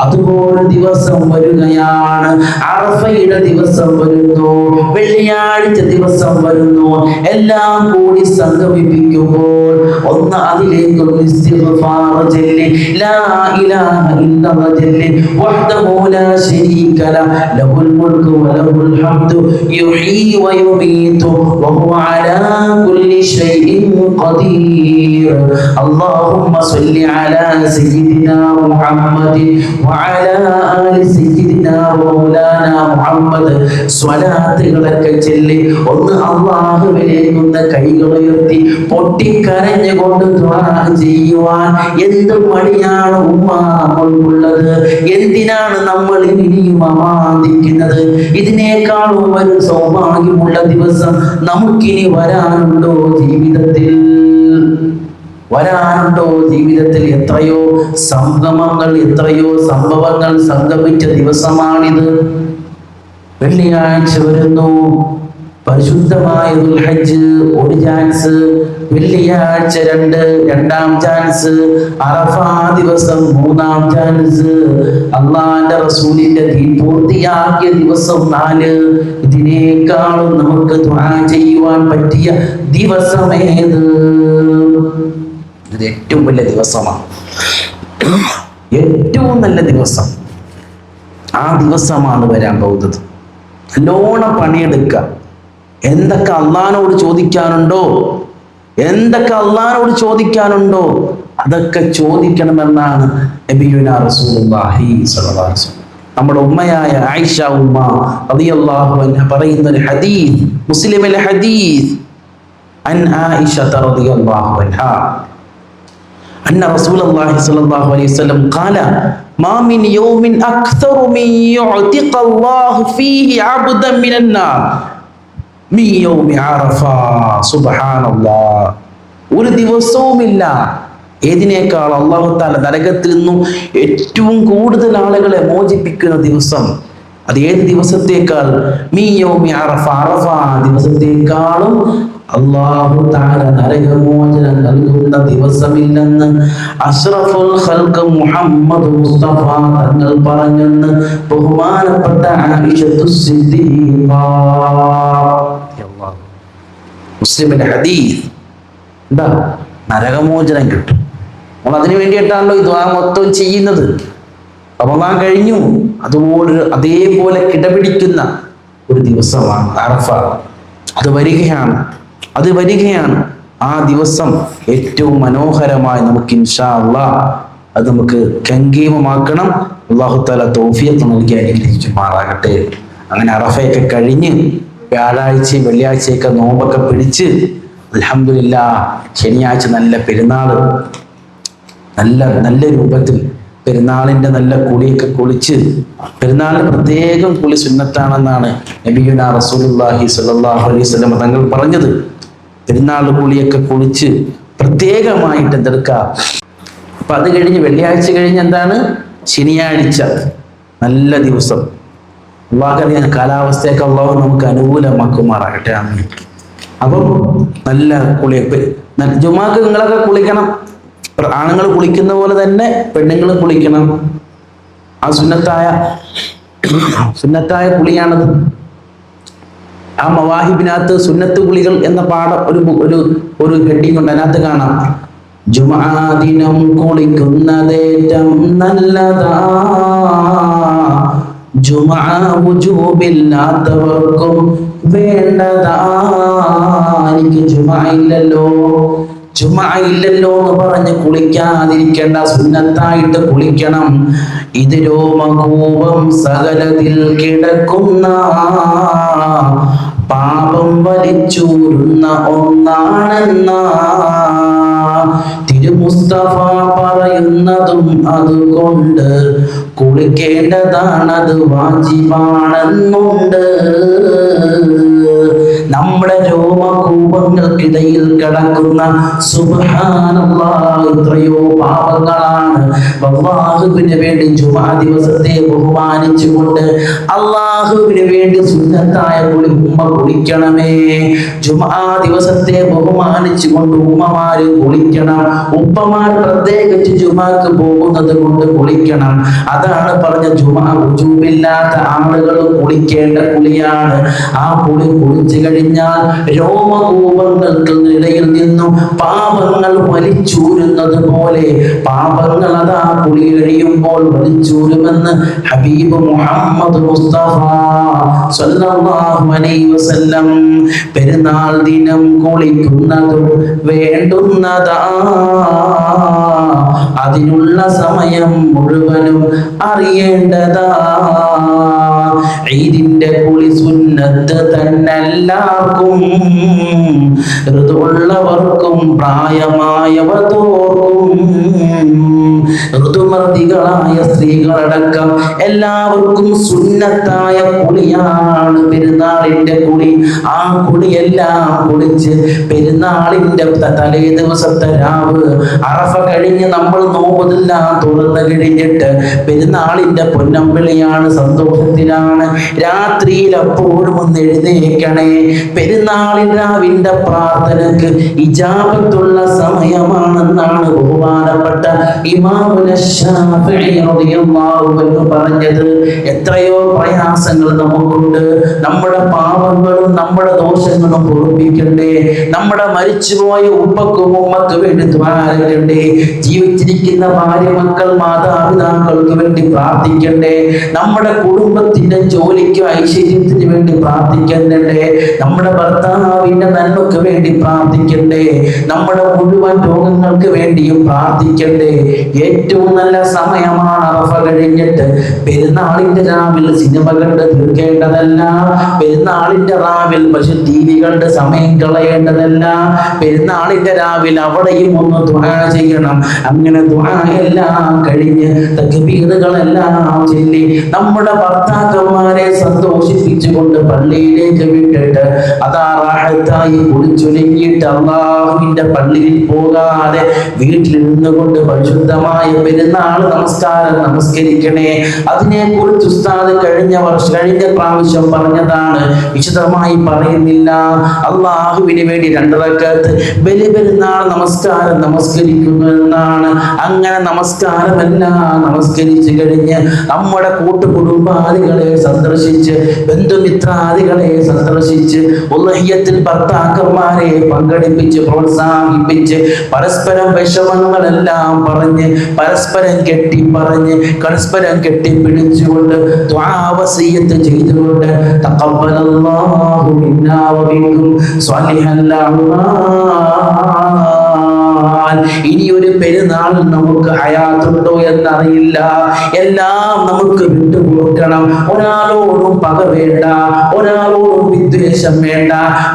അതുപോലെ ദിവസം വരികയാണ്. അറഫയുടെ ദിവസം വരുന്നു, വെള്ളിയാഴ്ച ദിവസം വരുന്നു. എല്ലാം കൂടി സംഗമിപ്പിക്കുമ്പോൾ ഒന്ന് അതിലേക്കുള്ള ഇസ്തിഗ്ഫാർ ചൊല്ലി, ലാ ഇലാഹ ഇല്ലല്ലാഹ് ചൊല്ലി, വഹ്ദഹു ലാ ശരീക ലഹുൽ മുൽക്കു വലഹുൽ ഹംദു യുഹ്യി വയുമീതു വഹുവ അലാ കുല്ലി ഷൈഇൻ ഖദീർ. അല്ലാഹുമ്മ സ്വല്ലി അലാ സയ്യിദിനാ മുഹമ്മദിൻ വഅലാ ആലി സയ്യിദിനാ മൗലാനാ മുഹമ്മദ്. സ്വലാത്തുകളൊക്കെ ചൊല്ലി ഒന്ന് അല്ലാഹുവിലേക്കൊന്ന് കൈകൾ ഉയർത്തി പൊട്ടിക്കരഞ്ഞുകൊണ്ട് ദുആ ചെയ്യുവാൻ എന്ത് മടിയാണ് ഉമ്മ നമ്മൾക്കുള്ളത്? എന്തിനാണ് നമ്മൾ ഇനിയും അമാന്തിക്കുന്നത്? ഇതിനേക്കാളും ഒരു സൗഭാഗ്യമുള്ള ദിവസം നമുക്കിനി വരാനുണ്ടോ ജീവിതത്തിൽ? എത്രയോ സംഗമങ്ങൾ, എത്രയോ സംഭവങ്ങൾ സംഗമിച്ച ദിവസമാണിത്. വെള്ളിയാഴ്ച വരുന്നു, പരിശുദ്ധമായ ദുൽഹജ്ജ് ഒരു ചാൻസ്, വെള്ളിയാഴ്ച രണ്ടാം ചാൻസ്, അറഫ ദിവസം മൂന്നാം ചാൻസ്, അള്ളാന്റെ റസൂലിന്റെ ദീൻ പൂർത്തിയാക്കിയ ദിവസം 4. ഇതിനേക്കാളും നമുക്ക് ദുആ ചെയ്യുവാൻ പറ്റിയ ദിവസമേത്? ഇത് ഏറ്റവും വലിയ ദിവസമാണ്, ഏറ്റവും നല്ല ദിവസം. ആ ദിവസമാണ് വരാൻ പോകുന്നത്. നല്ലോണം പണിയെടുക്കുക. എന്തൊക്കെ അള്ളാഹുവിനോട് ചോദിക്കാനുണ്ടോ അതൊക്കെ ചോദിക്കണമെന്നാണ് നബിയുനാ റസൂലുള്ളാഹി സ്വല്ലല്ലാഹു അലൈഹി വസല്ലം, നമ്മുടെ ഉമ്മയായ ആയിഷ ഉമ്മ റളിയല്ലാഹു അൻഹ പറയുന്ന ഒരു ഹദീസ്, മുസ്ലിമിലെ ഹദീസ്, അൻ ആയിഷ റളിയല്ലാഹു അൻഹ അന്ന റസൂലുള്ളാഹി സ്വല്ലല്ലാഹു അലൈഹി വസല്ലം ഖാല മാ മിൻ യൗമിൻ അക്തറു മിൻ യുഅതിഖ അല്ലാഹു ഫീഹി അബ്ദൻ മിനൻ നാർ മിൻ യൗമി അറഫ. സുബ്ഹാനല്ലാഹ്, ഒരു ദിവസവുമില്ല ഏതിനേക്കാൾ അല്ലാഹു തആല നരകത്തിൽ നിന്നും ഏറ്റവും കൂടുതൽ ആളുകളെ മോചിപ്പിക്കുന്ന ദിവസം അത് ഏത് ദിവസത്തേക്കാൾ മീ യൗമി അറഫ, അറഫ ദിവസത്തേക്കാളും അല്ലാഹു തആല നരകമോചനം നൽകുന്ന ദിവസമില്ലെന്ന് അഷ്റഫുൽ ഖൽഖ് മുഹമ്മദ് മുസ്തഫ തങ്ങൾ പറഞ്ഞെന്ന് ബഹുമാനപ്പെട്ട ആയിഷത്തു സിദ്ദീഖ. മുസ്ലിമിന്റെ ഹദീസ്. എന്താ? നരകമോചനം കിട്ടും. നമ്മൾ അതിനു വേണ്ടിയിട്ടാണല്ലോ ഈ ദുആ മൊത്തം ചെയ്യുന്നത്. റമദാൻ കഴിഞ്ഞു, അതേപോലെ കിടപിടിക്കുന്ന ഒരു ദിവസമാണ് അറഫ. അത് വരികയാണ്. ആ ദിവസം ഏറ്റവും മനോഹരമായി നമുക്ക് ഇൻഷാ അല്ലാഹ് അത് നമുക്ക് കങ്കീമമാക്കണം. അല്ലാഹു തആല തൗഫീഖ് നൽകി അനുഗ്രഹിക്കുമാറാകട്ടെ. അങ്ങനെ അറഫയൊക്കെ കഴിഞ്ഞ് വ്യാഴാഴ്ചയും വെള്ളിയാഴ്ചയൊക്കെ നോമ്പൊക്കെ പിടിച്ച് അൽഹംദുലില്ലാഹ് ശനിയാഴ്ച നല്ല പെരുന്നാൾ, നല്ല രൂപത്തിൽ പെരുന്നാളിന്റെ നല്ല കുളിയൊക്കെ കുളിച്ച്, പെരുന്നാളിന് പ്രത്യേകം കുളി സുന്നത്താണെന്നാണ് നബിയുനാ റസൂലുള്ളാഹി സ്വല്ലല്ലാഹു അലൈഹി വസല്ലം തങ്ങൾ പറഞ്ഞത്. പെരുന്നാൾ കുളിയൊക്കെ കുളിച്ച് പ്രത്യേകമായിട്ട് എന്തെടുക്കുക. അപ്പൊ അത് കഴിഞ്ഞ് വെള്ളിയാഴ്ച കഴിഞ്ഞ് എന്താണ്? ശനിയാഴ്ച നല്ല ദിവസം. അല്ലാഹുവിന്റെ കാലാവസ്ഥയൊക്കെ അല്ലാഹു നമുക്ക് അനുകൂലമാക്കുമാറാകട്ടെ. ആമീൻ. അപ്പം നല്ല കുളിയൊക്കെ, ജുമാക്ക് നിങ്ങളൊക്കെ കുളിക്കണം. ആണുങ്ങൾ കുളിക്കുന്ന പോലെ തന്നെ പെണ്ണുങ്ങൾ കുളിക്കണം. ആ സുന്നത്തായ കുളിയാണത്. ആ മവാഹിബിനകത്ത് സുന്നത്ത് കുളികൾ എന്ന പാഠം ഒരു ഹെഡിങ് ഉണ്ട്. അതിനകത്ത് കാണാം, ജുമാ ദിനം കുളിക്കുന്നതേറ്റം നല്ലതാ, ജുമാ വുജൂബില്ലാത്തവർക്കും വേണ്ടതാ. എനിക്ക് ജുമാ ഇല്ലല്ലോ എന്ന് പറഞ്ഞ് കുളിക്കാതിരിക്കേണ്ട, സുന്നത്തായിട്ട് കുളിക്കണം. ഇത് രോമകൂപം സകലത്തിൽ കിടക്കുന്ന പാപം വലിച്ചൂരുന്ന ഒന്നാണെന്ന തിരുമുസ്തഫ പറയുന്നതും അതുകൊണ്ട് കുളിക്കേണ്ടതാണത് വാജിബാണെന്നുണ്ട്. നമ്മുടെ രോമകൂപങ്ങൾക്കിടയിൽ കിടക്കുന്ന സുബ്ഹാനല്ലാഹ് എത്രയോ പാപങ്ങളാണ്. അല്ലാഹുവിന് വേണ്ടി ജുമാ ദിവസത്തെ ബഹുമാനിച്ചുകൊണ്ട് അല്ലാഹുവിന് വേണ്ടി സുന്നത്തായ കുളി ഉമ്മ കുളിക്കണമേ. ജുമാ ദിവസത്തെ ബഹുമാനിച്ചുകൊണ്ട് ഉമ്മമാര് കുളിക്കണം. ഉപ്പമാർ പ്രത്യേകിച്ച് ജുമാക്ക് പോകുന്നത് കൊണ്ട് കുളിക്കണം. അതാണ് പറഞ്ഞ ജുമാ വുജൂബില്ലാത്ത ആളുകൾ കുളിക്കേണ്ട കുളിയാണ്. ആ കുളി കുളിച്ചു കഴിഞ്ഞാൽ രോമകൂപങ്ങൾക്ക് ഇടയിൽ നിന്നും പാപങ്ങൾ വലിച്ചൂരുന്നത് പോലെ പാപങ്ങൾ അതാ കുളി കഴിയുമ്പോൾ വലിച്ചൂരുമെന്ന് ഹബീബ് മുഹമ്മദ് മുസ്തഫ സ്വല്ലല്ലാഹു അലൈഹി വസല്ലം. പെരുന്നാൾ ദിനം കുളിക്കുന്നതും വേണ്ടുന്നതാ, അതിനുള്ള സമയം മുഴുവനും അറിയേണ്ടതാ. ഈദിന്റെ കുളി സുന്നത്ത് തന്നെല്ലാവർക്കും, ഋതുവുള്ളവർക്കും പ്രായമായവർക്കും ഋതുമർദികളായ സ്ത്രീകളടക്കം എല്ലാവർക്കും സുന്നത്തായ കുളിയാണ് പെരുന്നാളിന്റെ കുളി. ആ കുളിയെല്ലാം കുളിച്ച് പെരുന്നാളിന്റെ തലേ ദിവസത്തെ രാവ് അറഫ കഴിഞ്ഞ് നമ്മൾ നോമ്പെല്ലാം തുറന്നു കഴിഞ്ഞിട്ട് പെരുന്നാളിന്റെ പൊന്നമ്പിളിയാണ്, സന്തോഷത്തിലാണ്. രാത്രിയിൽ അപ്പോഴും ഒന്ന് എഴുന്നേൽക്കണേ. പെരുന്നാളിൻ രാവിന്റെ പ്രാർത്ഥനക്ക് ഇജാബത്തുള്ള സമയമാണെന്നാണ് ബഹുമാനപ്പെട്ട ഇമാമുന ശാഫിഈ റളിയല്ലാഹു അൻഹു പറഞ്ഞത്. എത്രയോ പ്രയാസങ്ങൾ നമുക്കുണ്ട്. നമ്മുടെ പാപങ്ങളും നമ്മുടെ ദോഷങ്ങളും പൊറുപ്പിക്കണ്ടേ. നമ്മുടെ മരിച്ചുപോയ ഉപ്പക്കും ഉമ്മക്ക് വേണ്ടി ദ്വാരക്കണ്ടേ. ജീവിച്ചിരിക്കുന്ന ഭാര്യ മക്കൾ മാതാപിതാക്കൾക്ക് വേണ്ടി പ്രാർത്ഥിക്കണ്ടേ. നമ്മുടെ കുടുംബത്തിന്റെ ജോലിക്കും ഐശ്വര്യത്തിന് വേണ്ടി പ്രാർത്ഥിക്കണ്ടേ. നമ്മുടെ ഭർത്താവിന്റെ നന്മക്ക് വേണ്ടി പ്രാർത്ഥിക്കണ്ടേ. നമ്മുടെ മുഴുവൻ രോഗങ്ങൾക്ക് വേണ്ടിയും പ്രാർത്ഥിക്കണ്ടേ. ഏറ്റവും നല്ല സമയമാണ് അറഫ കഴിഞ്ഞിട്ട് പെരുന്നാളിന്റെ രാവിലെ സിനിമ കണ്ട് തീർക്കേണ്ടതല്ല. പെരുന്നാളിന്റെ രാവിലെ രാവിലെ പക്ഷെ ടി വി കണ്ട് സമയം കളയേണ്ടതല്ല. പെരുന്നാളിന്റെ രാവിലെ അവിടെയും ഒന്ന് ദുആ ചെയ്യണം. അങ്ങനെ ദുആ എല്ലാം കഴിഞ്ഞ് തക്ബീറുകളെല്ലാം ചൊല്ലി നമ്മുടെ ഭർത്താക്കന്മാരെ സന്തോഷിപ്പിച്ചുകൊണ്ട് പള്ളിയിലേക്ക് വിട്ടിട്ട് അതാ റാഹത്തായി കുളിച്ചൊരുങ്ങിയിട്ട് അള്ളാഹുവിന്റെ പള്ളിയിൽ പോകാതെ വീട്ടിലിരുന്നു കൊണ്ട് പരിശുദ്ധമായ പെരുന്നാൾ നമസ്കാരം നമസ്കരിക്കണേ. അതിനെ കുറിച്ച് ഉസ്താദ് കഴിഞ്ഞ പ്രാവശ്യം പറഞ്ഞതാണ്, വിശദമായി പറയുന്നില്ല. അള്ളാഹുവിന് വേണ്ടി 2 റക്അത്ത് ബലിപെരുന്നാൾ നമസ്കാരം നമസ്കരിക്കുന്നു എന്നാണ്. അങ്ങനെ നമസ്കാരമെല്ലാം നമസ്കരിച്ചു കഴിഞ്ഞ് നമ്മുടെ കൂട്ടുകുടുംബാദികളെ സന്ദർശിച്ച് ബന്ധുമിത്രാദികളെ സന്ദർശിച്ച് ഉളഹിയത്തിൽ ഭർത്താക്കന്മാരെ പങ്കെടുപ്പിച്ച് പ്രോത്സാഹിപ്പിച്ച് പരസ്പരം വിഷമങ്ങളെല്ലാം പറഞ്ഞ് പരസ്പരം കെട്ടിപ്പറഞ്ഞ് പരസ്പരം കെട്ടിപ്പിടിച്ചുകൊണ്ട് ദുആ വസിയ്യത്ത് ചെയ്തുകൊണ്ട് തഖബ്ബലല്ലാഹു മിന്നാ വമിൻകും സ്വാലിഹൽ അഅ്മാൽ. ഇനി ഒരു പെരുന്നാൾ നമുക്ക് ഹയാത്തുണ്ടോ എന്നറിയില്ല. എല്ലാം നമുക്ക് വിട്ടുകൊടുക്കണം. ഒരാളോടും പക വേണ്ട, ഒരാളോടും വിദ്വേഷം വേണ്ട.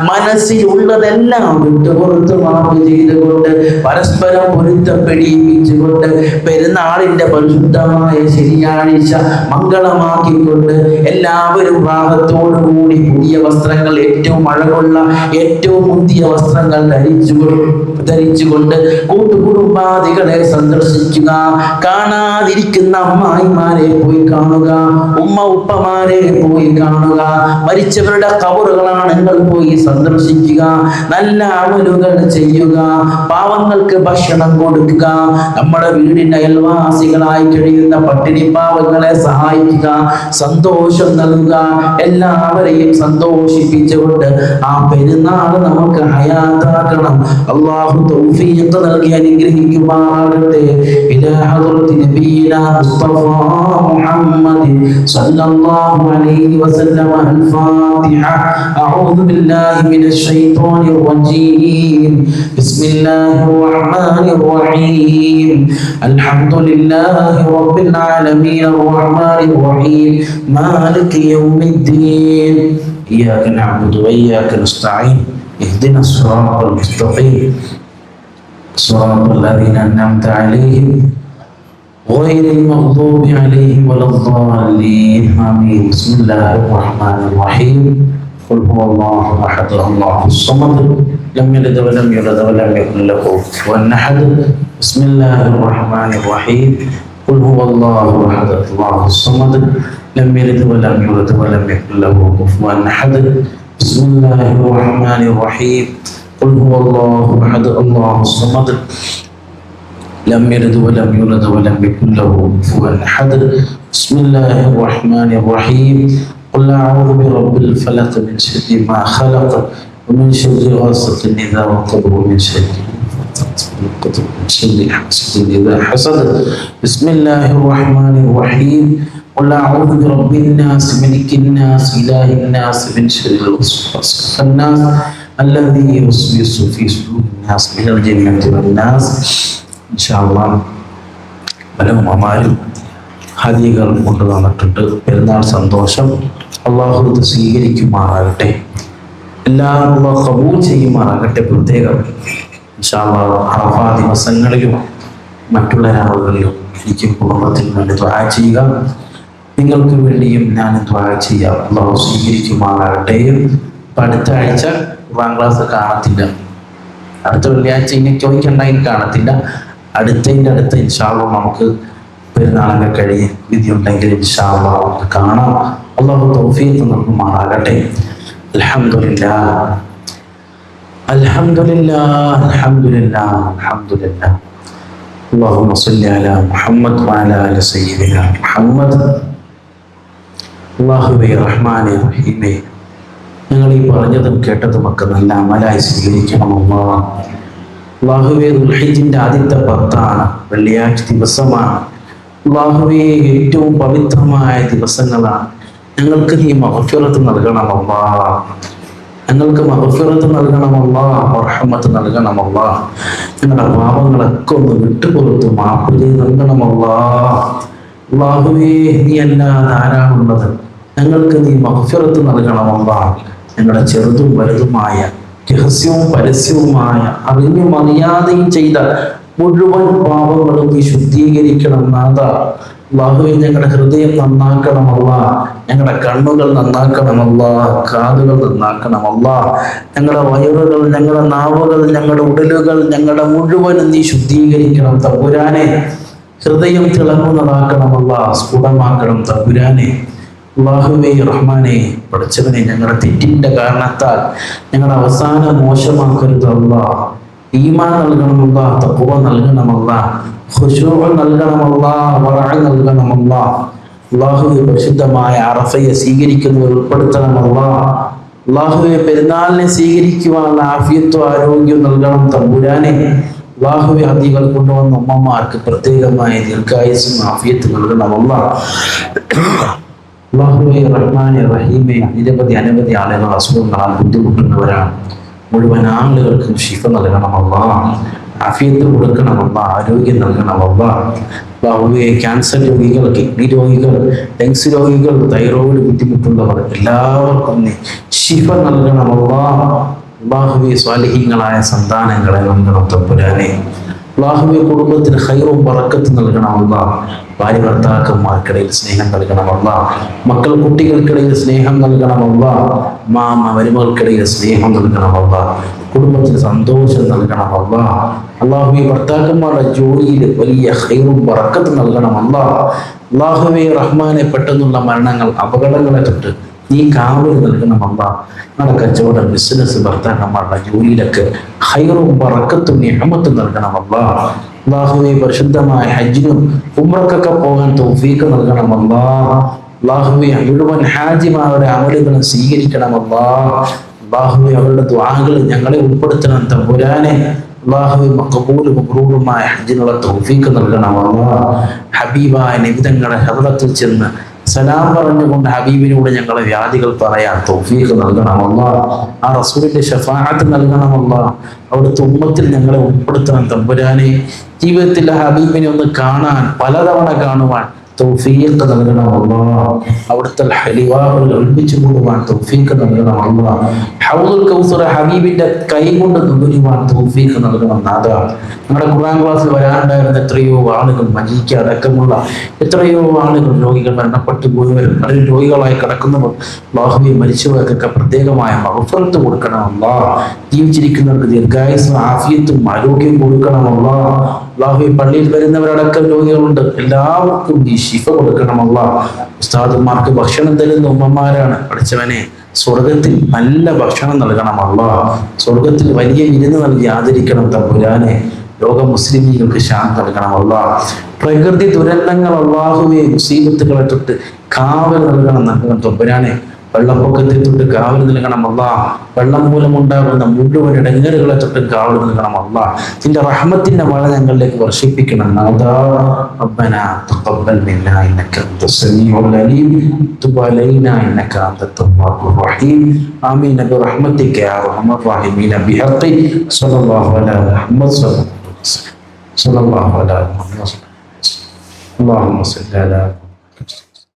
മനസ്സിലുള്ളതെല്ലാം വിട്ടുപുറത്ത് മാപ്പ് ചെയ്തുകൊണ്ട് പരസ്പരം പൊരുത്തപ്പെടിപ്പിച്ചുകൊണ്ട് പെരുന്നാളിന്റെ പരിശുദ്ധമായ ശനിയാഴ്ച മംഗളമാക്കിക്കൊണ്ട് എല്ലാവരും റാഹത്തോടുകൂടി പുതിയ വസ്ത്രങ്ങൾ, ഏറ്റവും അഴകുള്ള ഏറ്റവും മുന്തിയ വസ്ത്രങ്ങൾ ധരിച്ചുകൊണ്ട് കൂട്ടുകുടുംബാദികളെ സന്ദർശിക്കുക. കാണാതിരിക്കുന്ന അമ്മായിമാരെ പോയി കാണുക, ഉമ്മ ഉപ്പമാരെ പോയി കാണുക, മരിച്ചവരുടെ ഖബറുകളാണെങ്കിൽ പോയി സന്ദർശിക്കുക, നല്ല അമലുകൾ ചെയ്യുക, പാവങ്ങൾക്ക് ഭക്ഷണം കൊടുക്കുക, നമ്മുടെ വീടിന്റെ അയൽവാസികളായി കഴിയുന്ന പട്ടിണി പാവങ്ങളെ സഹായിക്കുക, സന്തോഷം നൽകുക. എല്ലാവരെയും സന്തോഷിപ്പിച്ചുകൊണ്ട് ആ പെരുന്നാൾ നമുക്ക് ഹയാത്താക്കണം. അല്ലാഹു തൗഫീഖ് നൽകി അനുഗ്രഹിക്കുമാറാകട്ടെ. ഇലാ ഹദ്റത്തി നബിയിനാ മുസ്തഫ മുഹമ്മദ് സല്ലല്ലാഹു അലൈഹി വസല്ലം. അൽ-ഫാത്തിഹ. അഊദു ബില്ലാഹി മിനശ് ശൈത്വാനിർ റജീം. ബിസ്മില്ലാഹിർ റഹ്മാനിർ റഹീം. അൽഹംദുലില്ലാഹി റബ്ബിൽ ആലമീൻ അർ-റഹ്മാനിർ റഹീം മാലികി യൗമിദ്ദീൻ. ഇയ്യാക നഅ്ബുദു വ ഇയ്യാക നസ്തഈൻ. اهدنا الصراط المستقيم صراط الذين أنعمت عليهم غير المغضوب عليهم ولا الضالين آمين. بسم الله الرحمن الرحيم. قل هو الله أحد الله الصمد لم يلد ولم يولد ولم يكن له كفوا أحد. بسم الله الرحمن الرحيم. قل هو الله أحد الله الصمد لم يلد ولم يولد ولم يكن له كفوا أحد. بسم الله الرحمن الرحيم. قل هو الله أحد الله الصمد لم يلد ولم يولد ولم يكن له كفوا أحد. بسم الله الرحمن الرحيم. قل أعوذ برب الفلق من شر ما خلق ومن شر غاسق إذا وقب ومن شر حاسد إذا حسد. بسم الله الرحمن الرحيم. قل أعوذ برب الناس ملك الناس إله الناس من شر الوسواس الخناس الذي يوسوس في صدور الناس من الجنة والناس. إن شاء الله പലരും അമാരും ഹദിയകൾ കൊണ്ടുവന്നിട്ടുണ്ട്. പെരുന്നാൾ സന്തോഷം അള്ളാഹു ഇത് സ്വീകരിക്കുമാറാകട്ടെ. എല്ലാം അള്ളാഹു ഖബൂൽ ചെയ്യുമാറാകട്ടെ. പ്രത്യേകം ഇൻഷാ അല്ലാഹ് അറഫാ ദിവസങ്ങളിലും മറ്റുള്ള രാവുകളിലും എനിക്ക് കുടുംബത്തിന് വേണ്ടി ദുആ ചെയ്യുക. നിങ്ങൾക്ക് വേണ്ടിയും ഞാൻ ദുആ ചെയ്യാം. അള്ളാഹു സ്വീകരിക്കുമാറാകട്ടെ. അടുത്ത ആഴ്ച ഖുർആൻ ക്ലാസ് കാണത്തില്ല. അടുത്ത വെള്ളിയാഴ്ച ഇനി ചോദിക്കണ്ടെങ്കിൽ കാണത്തില്ല. അടുത്ത ഇൻഷാ അല്ലാഹ് നമുക്ക് പെരുന്നാളൊക്കെ കഴിഞ്ഞ് വിധി ഉണ്ടെങ്കിൽ ഇൻഷാ അല്ലാഹ് നമുക്ക് കാണാം. അള്ളാഹു തൗഫീഖ് നൽകുമാറാകട്ടെ. അൽഹംദുലില്ലാഹ് അൽഹംദുലില്ലാഹ് അൽഹംദുലില്ലാഹ് അൽഹംദുലില്ലാഹ്. اللهم صل على محمد وعلى آل سيدنا محمد. അല്ലാഹുവേ റഹ്മാനേ റഹീമേ, ഞങ്ങൾ ഈ പറഞ്ഞതും കേട്ടതുമൊക്കെ നല്ല അമലായി സ്വീകരിക്കണം. അല്ലാഹുവേ, ദുൽഹിജ്ജിന്റെ ആദ്യത്തെ 10 വെള്ളിയാഴ്ച ദിവസമാണ്. അല്ലാഹുവേ, ഏറ്റവും പവിത്രമായ ദിവസങ്ങളാണ്. ഞങ്ങൾക്ക് നീ മഗ്ഫിറത്ത് നൽകണം അല്ലാഹ്. ഞങ്ങൾക്ക് മഗ്ഫിറത്ത് നൽകണം അല്ലാഹ്. റഹ്മത്ത് നൽകണം അല്ലാഹ്. ഞങ്ങളുടെ പാപങ്ങളൊക്കെ ഒന്ന് വിട്ടുപുറത്ത് മാപ്പ് ചെയ്ത് നൽകണം അല്ലാഹ്. അല്ലാഹുവേ, നീ അല്ലാതെ ആരാണുള്ളത്? ഞങ്ങൾക്ക് നീ മഗ്ഫിറത്ത് നൽകണം അല്ലാഹ്. ഞങ്ങളുടെ ചെറുതും വലുതുമായ രഹസ്യവും പരസ്യവുമായ അറിഞ്ഞും അറിയാതെയും ചെയ്ത മുഴുവൻ പാപങ്ങളും നീ ശുദ്ധീകരിക്കണം നാഥ. അല്ലാഹുവേ, ഞങ്ങളുടെ ഹൃദയം നന്നാക്കണമല്ല, ഞങ്ങളുടെ കണ്ണുകൾ നന്നാക്കണമല്ല, കാതുകൾ നന്നാക്കണമല്ല, ഞങ്ങളുടെ വയറുകൾ, ഞങ്ങളുടെ നാവുകൾ, ഞങ്ങളുടെ ഉടലുകൾ, ഞങ്ങളുടെ മുഴുവനും നീ ശുദ്ധീകരിക്കണം തമ്പുരാനെ. ഹൃദയം തിളങ്ങുന്നതാക്കണമല്ല, സ്ഫുടമാക്കണം തമ്പുരാനെ. അല്ലാഹുവേ റഹ്മാനെ, പഠിച്ചവനെ, ഞങ്ങളുടെ തെറ്റിന്റെ കാരണത്താൽ ഞങ്ങളുടെ അവസാനം മോശമാക്കരുത് അല്ലാ. ഈമാൻ നൽകണമല്ല, തഖ്വ നൽകണമല്ല, ഖുശൂഅ് നൽകണമല്ല, വറഅ് നൽകണമല്ല. അല്ലാഹുവേ, പരിശുദ്ധമായ അറഫയെ സ്വീകരിക്കുന്നവർ ഉൾപ്പെടുത്തണമല്ല. അല്ലാഹുവേ, പെരുന്നാളിനെ സ്വീകരിക്കുവാനുള്ള ആഫിയത്തും ആരോഗ്യം നൽകണം തമ്പുരാനെ. അല്ലാഹുവേ, ഹദികൾ കൊണ്ടുവന്ന ഉമ്മമാർക്ക് പ്രത്യേകമായ ദീർഘായുസ്സും ആഫിയത്തും നൽകണമല്ല. അല്ലാഹുവേ റഹ്മാനെ റഹീമേ, അനവധി ആളുകൾ അസുഖങ്ങളാൽ ബുദ്ധിമുട്ടുന്നവരാണ്. മുഴുവൻ ആളുകൾക്കും ശിഫ നൽകണമല്ല, ആഫിയത്ത് കൊടുക്കണമല്ല, ആരോഗ്യം നൽകണമല്ല. അല്ലാഹുവേ, ക്യാൻസർ രോഗികൾ, കിഡ്നി രോഗികൾ, ലങ്സ് രോഗികൾ, തൈറോയിഡ് ബുദ്ധിമുട്ടുള്ളവർ എല്ലാവർക്കും നീ ശിഫ നൽകണമല്ല. അല്ലാഹുവേ, സ്വാലിഹീങ്ങളായ സന്താനങ്ങളെ നൽകണം തമ്പുരാനെ. അല്ലാഹുവേ, കുടുംബത്തിന് ഖൈറും ബറക്കത്തും നൽകണമല്ല. ഭാര്യ ഭർത്താക്കന്മാർക്കിടയിൽ സ്നേഹം നൽകണമല്ല, മക്കൾ കുട്ടികൾക്കിടയിൽ സ്നേഹം നൽകണമല്ല, മാമ മരുമകൾക്കിടയിൽ സ്നേഹം നൽകണമല്ല, കുടുംബത്തിന് സന്തോഷം നൽകണമല്ല. അല്ലാഹുവേ, ഭർത്താക്കന്മാരുടെ ജോലിയിൽ വലിയ ഖൈറും ബറക്കത്തും നൽകണമല്ല. അല്ലാഹുവേ റഹ്മാനെ, പെട്ടെന്നുള്ള മരണങ്ങൾ, അപകടങ്ങളെ തൊട്ട് നീ കാവൽ നൽകണമല്ല. നമ്മുടെ കച്ചവടം, ബിസിനസ്, ഭർത്താക്കന്മാരുടെ ജോലിയിലൊക്കെ ഖൈറും ബറക്കത്തും നിഅമത്തും നൽകണമല്ല. അല്ലാഹുവേ, പരിശുദ്ധമായ ഹജ്ജിനും ഉംറക്കൊക്കെ പോകാൻ തൗഫീഖ് നൽകണമല്ല. അല്ലാഹുവേ, മുഴുവൻ ഹാജിമാരുടെ അമലുകളും സ്വീകരിക്കണമല്ല. അല്ലാഹുവേ, അവരുടെ ദുആകൾ ഞങ്ങളെ ഉൾപ്പെടുത്തണം തമ്പുരാനെ. അല്ലാഹുവേ, മഖബൂലും മബ്റൂറുമായ ഹജ്ജിനുള്ള തൗഫീഖ് നൽകണമല്ല. ഹബീബായ നബി തങ്ങളുടെ ഹദ്റത്തിൽ ചെന്ന് സലാം പറഞ്ഞുകൊണ്ട് ഹബീബിനോട് ഞങ്ങളെ വ്യാധികൾ പറയാൻ തൗഫീഖ് നൽകണമല്ല. ആ റസൂലിന്റെ ശഫാഅത്ത് നൽകണമല്ല. അവിടുത്തെ ഉമ്മത്തിൽ ഞങ്ങളെ ഉൾപ്പെടുത്തണം തമ്പുരാനെ. ജീവിതത്തിൽ ഹബീബിനെ ഒന്ന് കാണാൻ, പലതവണ കാണുവാൻ തൗഫീഖ് നൽകണമല്ല. അവിടുത്തെ ഹലിവാകൾ ഒളിപ്പിച്ചു കൂടുവാൻ തൗഫീഖ് നൽകണമല്ല. ഹൗദുൽ കൗസർ ഹബീബിന്റെ കൈ കൊണ്ട് നുകരുവാൻ തൗഫീഖ് നൽകണം നാഥ. നമ്മുടെ ഖുർആൻ ക്ലാസ്സിൽ വരാനുണ്ടായിരുന്ന എത്രയോ ആളുകൾ, മജീക്ക് അടക്കമുള്ള എത്രയോ ആളുകൾ രോഗികൾ മരണപ്പെട്ടു പോയവരും അതിൽ രോഗികളായി കിടക്കുന്നവർ, അല്ലാഹുവേ, മരിച്ചവർക്കൊക്കെ പ്രത്യേകമായ മഗ്ഫിറത്ത് കൊടുക്കണമല്ല. ജീവിച്ചിരിക്കുന്നവർക്ക് ദീർഘായുസ്സും ആഫിയത്തും ആരോഗ്യം കൊടുക്കണമല്ല. അല്ലാഹുവേ, പള്ളിയിൽ വരുന്നവരടക്കം രോഗികളുണ്ട്, എല്ലാവർക്കും നീ ശിഫ കൊടുക്കണമല്ല. ഉസ്താദുമാർക്ക് ഭക്ഷണം തരുന്ന ഉമ്മമാരാണ്. പഠിച്ചവനെ, സ്വർഗത്തിൽ നല്ല ഭക്ഷണം നൽകണമല്ല. സ്വർഗത്തിൽ വലിയ വിരുന്ന് നൽകി ആദരിക്കണം തമ്പുരാനെ. ലോക മുസ്ലിമീങ്ങൾക്ക് ശാന്തി നൽകണമല്ല. പ്രകൃതി ദുരന്തങ്ങൾ, അല്ലാഹുവേ, മുസീബത്തുകളെ തൊട്ട് കാവൽ നൽകണം തമ്പുരാനെ. വെള്ളപ്പൊക്കത്തെ തൊട്ട് കാവൽ നൽകണമല്ല. വെള്ളം മൂലമുണ്ടാകുന്ന മുഴുവൻ ഇടങ്ങേറുകളെ തൊട്ട് കാവൽ നൽകണമല്ല. നിന്റെ റഹ്മത്തിന്റെ മഴ ഞങ്ങളിലേക്ക് വർഷിപ്പിക്കണം നാഥാ. റബ്ബനാ തഖബ്ബൽ മിന്നാ ഇന്നക അൻതസ് സമീഉൽ അലീം തുബ് അലൈനാ ഇന്നക അൻതത് തവ്വാബുർ റഹീം. ആമീൻ ബിറഹ്മതിക യാ അർഹമർ റഹീമീൻ ബിഹഖി സ്വല്ലല്ലാഹു അലാ മുഹമ്മദ് സ്വല്ലല്ലാഹു അലാ മുഹമ്മദ്. അല്ലാഹുമ്മ സ്വല്ലി അലാ